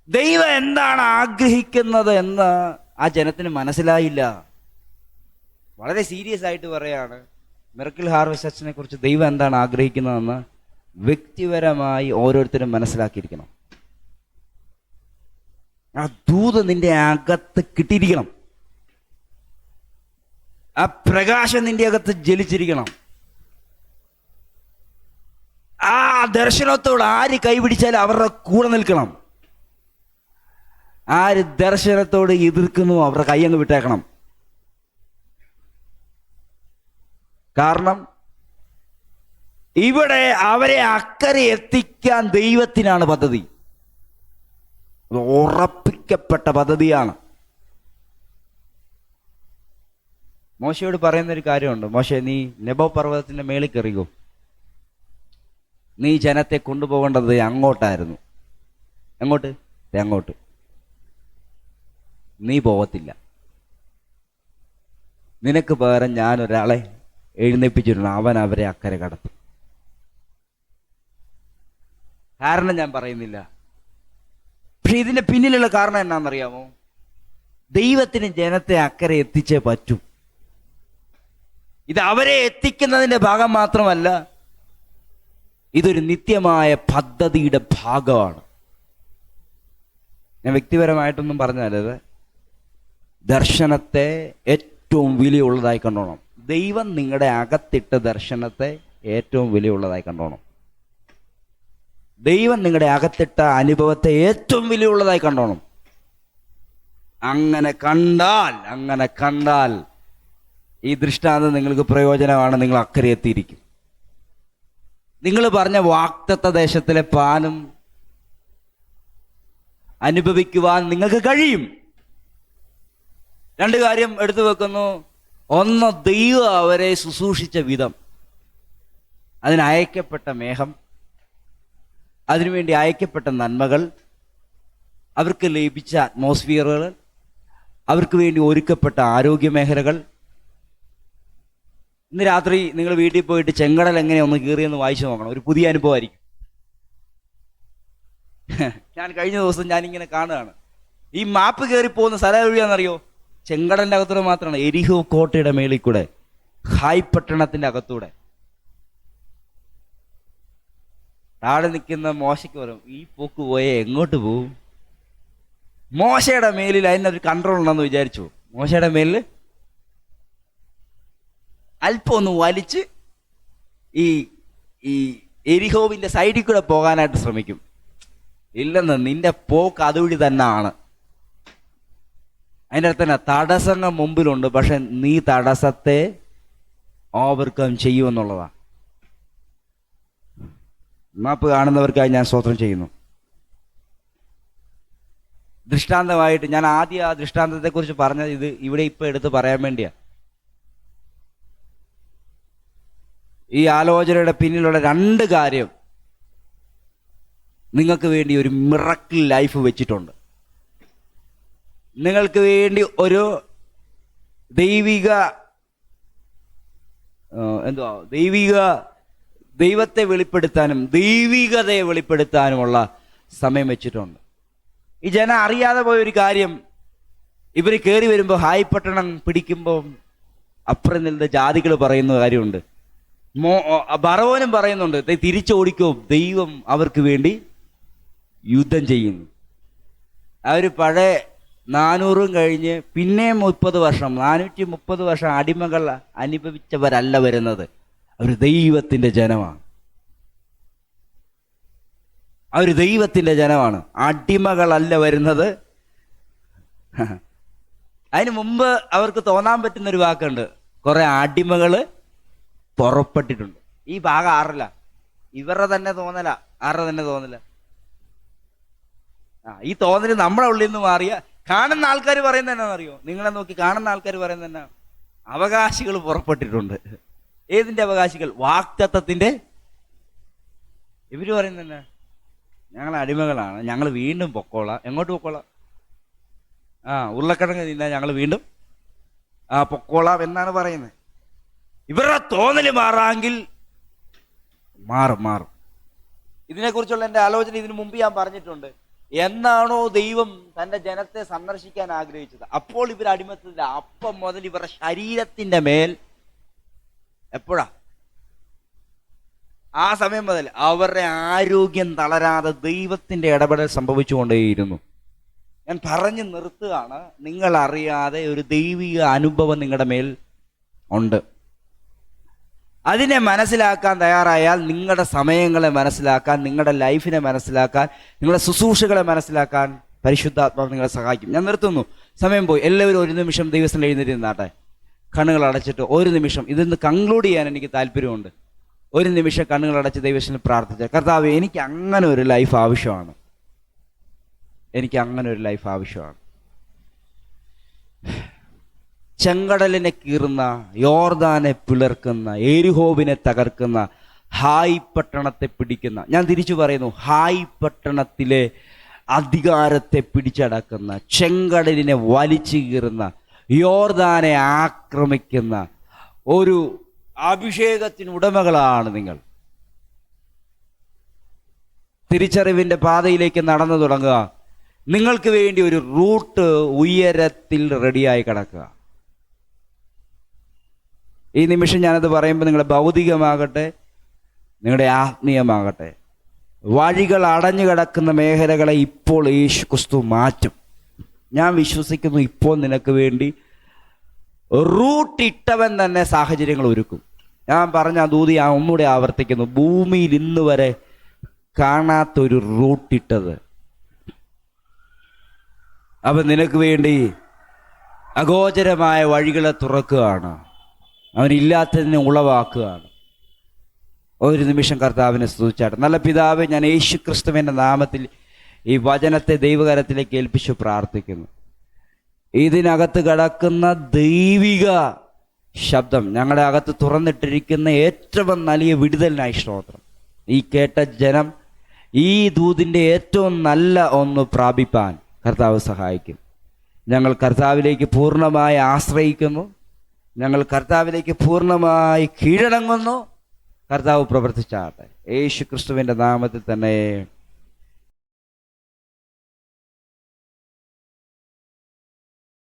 ദൈവം എന്താണ് ആഗ്രഹിക്കുന്നത് എന്ന് ആ ജനത്തിന് മനസ്സിലായില്ല. വളരെ സീരിയസ് ആയിട്ട് പറയാണ്, മിറക്കിൾ ഹാർവസ്റ്റ് ചർച്ചിനെ കുറിച്ച് ദൈവം എന്താണ് ആഗ്രഹിക്കുന്നതെന്ന് വ്യക്തിപരമായി ഓരോരുത്തരും മനസ്സിലാക്കിയിരിക്കണം. ആ ദൂത് നിന്റെ അകത്ത് കിട്ടിയിരിക്കണം. ആ പ്രകാശം നിന്റെ അകത്ത് ജ്വലിച്ചിരിക്കണം. ആ ദർശനത്തോട് ആര് കൈപിടിച്ചാലും അവരുടെ കൂടെ നിൽക്കണം. ആര് ദർശനത്തോട് എതിർക്കുന്നു അവരുടെ കൈ അങ്ങ് വിട്ടേക്കണം. കാരണം ഇവിടെ അവരെ അക്കരെ എത്തിക്കാൻ ദൈവത്തിനാണ് പദ്ധതി. ഉറപ്പിക്കപ്പെട്ട പദ്ധതിയാണ്. മോശയോട് പറയുന്നൊരു കാര്യമുണ്ട്. മോശെ, നീ നെബോ പർവ്വതത്തിന്റെ മേളിൽ കയറിയോ? നീ ജനത്തെ കൊണ്ടുപോകേണ്ടത് അങ്ങോട്ടായിരുന്നു. എങ്ങോട്ട്? അങ്ങോട്ട്. നീ പോകത്തില്ല. നിനക്ക് പകരം ഞാൻ ഒരാളെ എഴുന്നേപ്പിച്ചിട്ടുണ്ട്. അവൻ അവരെ അക്കരെ കടത്തും. കാരണം ഞാൻ പറയുന്നില്ല, പക്ഷെ ഇതിന്റെ പിന്നിലുള്ള കാരണം എന്നാണെന്നറിയാമോ? ദൈവത്തിന് ജനത്തെ അക്കരെ എത്തിച്ചേ പറ്റൂ. ഇത് അവരെ എത്തിക്കുന്നതിന്റെ ഭാഗം മാത്രമല്ല, ഇതൊരു നിത്യമായ പദ്ധതിയുടെ ഭാഗമാണ്. ഞാൻ വ്യക്തിപരമായിട്ടൊന്നും പറഞ്ഞത്, ദർശനത്തെ ഏറ്റവും വിലയുള്ളതായി കണ്ടോണം. ദൈവം നിങ്ങളുടെ അകത്തിട്ട ദർശനത്തെ ഏറ്റവും വിലയുള്ളതായി കണ്ടോണം. ദൈവം നിങ്ങളുടെ അകത്തിട്ട അനുഭവത്തെ ഏറ്റവും വിലയുള്ളതായി കണ്ടോണം. അങ്ങനെ കണ്ടാൽ ഈ ദൃഷ്ടാന്തം നിങ്ങൾക്ക് പ്രയോജനമാണ്. നിങ്ങൾ അക്കരെ എത്തിയിരിക്കും. നിങ്ങൾ പറഞ്ഞ വാഗ്ദത്ത ദേശത്തിലെ പാനം അനുഭവിക്കുവാൻ നിങ്ങൾക്ക് കഴിയും. രണ്ട് കാര്യം എടുത്തു വെക്കുന്നു. ഒന്ന്, ദൈവം അവരെ ശുശ്രൂഷിച്ച വിധം, അതിന് അയക്കപ്പെട്ട മേഘം, അതിനുവേണ്ടി അയക്കപ്പെട്ട നന്മകൾ, അവർക്ക് ലഭിച്ച അറ്റ്മോസ്ഫിയറുകൾ, അവർക്ക് വേണ്ടി ഒരുക്കപ്പെട്ട ആരോഗ്യ മേഖലകൾ. ഇന്ന് രാത്രി നിങ്ങൾ വീട്ടിൽ പോയിട്ട് ചെങ്കടൽ എങ്ങനെ ഒന്ന് കീറിയെന്ന് വായിച്ചു നോക്കണം. ഒരു പുതിയ അനുഭവമായിരിക്കും. ഞാൻ കഴിഞ്ഞ ദിവസം ഞാനിങ്ങനെ കാണുകയാണ്. ഈ മാപ്പ് കയറി പോകുന്ന സ്ഥലം എവിടെയാണെന്നറിയോ? ചെങ്കടലിന്റെ അകത്തൂടെ മാത്രമാണ്. എരിഹോ കോട്ടയുടെ മേളിൽ കൂടെ, ഹായ് പട്ടണത്തിന്റെ അകത്തൂടെ. താഴെ നിൽക്കുന്ന മോശയ്ക്ക് പറയും, ഈ പോക്ക് പോയേ എങ്ങോട്ട് പോവും? മോശയുടെ മേലിൽ അതിനൊരു കൺട്രോൾ ഉണ്ടെന്ന് വിചാരിച്ചു. മോശയുടെ മേലിൽ അല്പം ഒന്ന് വലിച്ച് ഈ ഈ എരിഹോവിന്റെ സൈഡിൽ കൂടെ പോകാനായിട്ട് ശ്രമിക്കും. ഇല്ലെന്ന്, നിന്റെ പോക്ക് അതുവഴി തന്നെ ആണ്. അതിൻ്റെ അടുത്ത് തന്നെ തടസ്സങ്ങൾ മുമ്പിലുണ്ട്, പക്ഷെ നീ തടസ്സത്തെ ഓവർകം ചെയ്യുമെന്നുള്ളതാണ്. മാപ്പ് കാണുന്നവർക്കായി ഞാൻ സ്തോത്രം ചെയ്യുന്നു. ദൃഷ്ടാന്തമായിട്ട് ഞാൻ ആദ്യം ആ ദൃഷ്ടാന്തത്തെക്കുറിച്ച് പറഞ്ഞത് ഇത് ഇവിടെ ഇപ്പൊ എടുത്ത് പറയാൻ വേണ്ടിയാ. ഈ ആലോചനയുടെ പിന്നിലുള്ള രണ്ട് കാര്യം നിങ്ങൾക്ക് വേണ്ടി ഒരു മിറക്കിൾ ലൈഫ് വെച്ചിട്ടുണ്ട്. നിങ്ങൾക്ക് വേണ്ടി ഒരു ദൈവത്തെ വെളിപ്പെടുത്താനും ദൈവികതയെ വെളിപ്പെടുത്താനുമുള്ള സമയം വെച്ചിട്ടുണ്ട്. ഈ ജനം അറിയാതെ പോയൊരു കാര്യം, ഇവർ കയറി വരുമ്പോൾ ഹായ് പട്ടണം പിടിക്കുമ്പോൾ അപ്പുറം നിന്ന് ജാതികൾ പറയുന്ന കാര്യമുണ്ട്. ഫറവോനും പറയുന്നുണ്ട്, തിരിച്ചോടിക്കോ, ദൈവം അവർക്ക് വേണ്ടി യുദ്ധം ചെയ്യുന്നു. അവർ പഴയ 400 കഴിഞ്ഞ് പിന്നെ 30 വർഷം 430 വർഷം അടിമകൾ അനുഭവിച്ചവരല്ല വരുന്നത്. അവർ ദൈവത്തിന്റെ ജനമാണ്. അവർ ദൈവത്തിന്റെ ജനമാണ്, അടിമകളല്ല വരുന്നത്. അതിന് മുമ്പ് അവർക്ക് തോന്നാൻ പറ്റുന്നൊരു വാക്കുണ്ട്, കുറെ അടിമകള് പുറപ്പെട്ടിട്ടുണ്ട്. ഈ ഭാഗം ആറില്ല, ഇവരുടെ തന്നെ തോന്നല, ആരുടെ തന്നെ തോന്നല. ഈ തോന്നല് നമ്മുടെ ഉള്ളിൽ നിന്ന് മാറിയ കാണുന്ന ആൾക്കാർ പറയുന്നത് എന്നാണെന്നറിയോ? നിങ്ങളെ നോക്കി കാണുന്ന ആൾക്കാർ പറയുന്നത് എന്നാ? അവകാശികൾ പുറപ്പെട്ടിട്ടുണ്ട്. ഏതിന്റെ അവകാശികൾ? വാഗ്ദത്തത്തിന്റെ. ഇവര് പറയുന്നത് എന്നാ? ഞങ്ങൾ അടിമകളാണ്, ഞങ്ങൾ വീണ്ടും പൊക്കോളാം. എങ്ങോട്ട് പൊക്കോളാം? ഉരുളക്കിഴങ്ങ് തിന്നാൻ ഞങ്ങൾ വീണ്ടും പൊക്കോളാം എന്നാണ് പറയുന്നത്. ഇവരുടെ തോന്നല് മാറാമെങ്കിൽ മാറും. ഇതിനെക്കുറിച്ചുള്ള എൻ്റെ ആലോചന ഇതിനു മുമ്പ് ഞാൻ പറഞ്ഞിട്ടുണ്ട്. എന്നാണോ ദൈവം തന്റെ ജനത്തെ സന്ദർശിക്കാൻ ആഗ്രഹിച്ചത്, അപ്പോൾ ഇവർ അടിമത്തത്തില്ല. അപ്പം മുതൽ ഇവരുടെ ശരീരത്തിന്റെ മേൽ എപ്പോഴാ? ആ സമയം മുതൽ അവരുടെ ആരോഗ്യം തളരാതെ ദൈവത്തിന്റെ ഇടപെടൽ സംഭവിച്ചുകൊണ്ടേയിരുന്നു. ഞാൻ പറഞ്ഞു നിർത്തുകയാണ്. നിങ്ങൾ അറിയാതെ ഒരു ദൈവിക അനുഭവം നിങ്ങളുടെ മേൽ ഉണ്ട്. അതിനെ മനസ്സിലാക്കാൻ തയ്യാറായാൽ നിങ്ങളുടെ സമയങ്ങളെ മനസ്സിലാക്കാൻ, നിങ്ങളുടെ ലൈഫിനെ മനസ്സിലാക്കാൻ, നിങ്ങളുടെ ശുശ്രൂഷകളെ മനസ്സിലാക്കാൻ പരിശുദ്ധാത്മാവ് നിങ്ങളെ സഹായിക്കും. ഞാൻ നിർത്തുന്നു, സമയം പോയി. എല്ലാവരും ഒരു നിമിഷം ദൈവത്തിൽ എഴുന്നേറ്റ് നിന്നാട്ടെ. കണ്ണുകൾ അടച്ചിട്ട് ഒരു നിമിഷം ഇതിന്ന് കൺക്ലൂഡ് ചെയ്യാൻ എനിക്ക് താല്പര്യമുണ്ട്. ഒരു നിമിഷം കണ്ണുകൾ അടച്ച് ദൈവത്തിൽ പ്രാർത്ഥിച്ച, കർത്താവേ, എനിക്ക് അങ്ങനെ ഒരു ലൈഫ് ആവശ്യമാണ്. എനിക്ക് അങ്ങനെ ഒരു ലൈഫ് ആവശ്യമാണ്. ചെങ്കടലിനെ കീറുന്ന, യോർദാനെ പിളർക്കുന്ന, എരിഹോവിനെ തകർക്കുന്ന, ഹായ് പട്ടണത്തെ പിടിക്കുന്ന, ഞാൻ തിരിച്ചു പറയുന്നു, ഹായ് പട്ടണത്തിലെ അധികാരത്തെ പിടിച്ചടക്കുന്ന, ചെങ്കടലിനെ വലിച്ചു കീറുന്ന, യോർദാനെ ആക്രമിക്കുന്ന ഒരു അഭിഷേകത്തിന് ഉടമകളാണ് നിങ്ങൾ. തിരിച്ചറിവിന്റെ പാതയിലേക്ക് നടന്നു തുടങ്ങുക. നിങ്ങൾക്ക് വേണ്ടി ഒരു റൂട്ട് ഉയരത്തിൽ റെഡിയായി കിടക്കുക. ഈ നിമിഷം ഞാനത് പറയുമ്പോൾ നിങ്ങളുടെ ഭൗതികമാകട്ടെ, നിങ്ങളുടെ ആത്മീയമാകട്ടെ, വഴികൾ അടഞ്ഞു കിടക്കുന്ന മേഖലകളെ ഇപ്പോൾ യേശു ക്രിസ്തു മാറ്റും. ഞാൻ വിശ്വസിക്കുന്നു, ഇപ്പോൾ നിനക്ക് വേണ്ടി റൂട്ടിട്ടവൻ തന്നെ സാഹചര്യങ്ങൾ ഒരുക്കും. ഞാൻ പറഞ്ഞ ദൂതി ഒന്നുകൂടെ ആവർത്തിക്കുന്നു. ഭൂമിയിൽ ഇന്ന് വരെ കാണാത്തൊരു റൂട്ടിട്ടത് അവൻ നിനക്ക് വേണ്ടി അഗോചരമായ വഴികളെ തുറക്കുകയാണ്. അവനില്ലാത്തതിനെ ഉളവാക്കുകയാണ്. ഒരു നിമിഷം കർത്താവിനെ സ്തുതിച്ചാട്ടെ. നല്ല പിതാവേ, ഞാൻ യേശു ക്രിസ്തുവിൻ്റെ നാമത്തിൽ ഈ വചനത്തെ ദൈവകരത്തിലേക്ക് ഏൽപ്പിച്ചു പ്രാർത്ഥിക്കുന്നു. ഇതിനകത്ത് കിടക്കുന്ന ദൈവിക ശബ്ദം ഞങ്ങളുടെ അകത്ത് തുറന്നിട്ടിരിക്കുന്ന ഏറ്റവും വലിയ വിടുതലിനായി സ്തോത്രം. ഈ കേട്ട ജനം ഈ ദൂതിൻ്റെ ഏറ്റവും നല്ല ഒന്ന് പ്രാപിപ്പാൻ കർത്താവ് സഹായിക്കും. ഞങ്ങൾ കർത്താവിലേക്ക് പൂർണ്ണമായി ആശ്രയിക്കുന്നു. ഞങ്ങൾ കർത്താവിലേക്ക് പൂർണ്ണമായി കീഴടങ്ങുന്നു. കർത്താവ് പ്രവർത്തിച്ചാട്ടെ. യേശു ക്രിസ്തുവിൻ്റെ നാമത്തിൽ തന്നെ.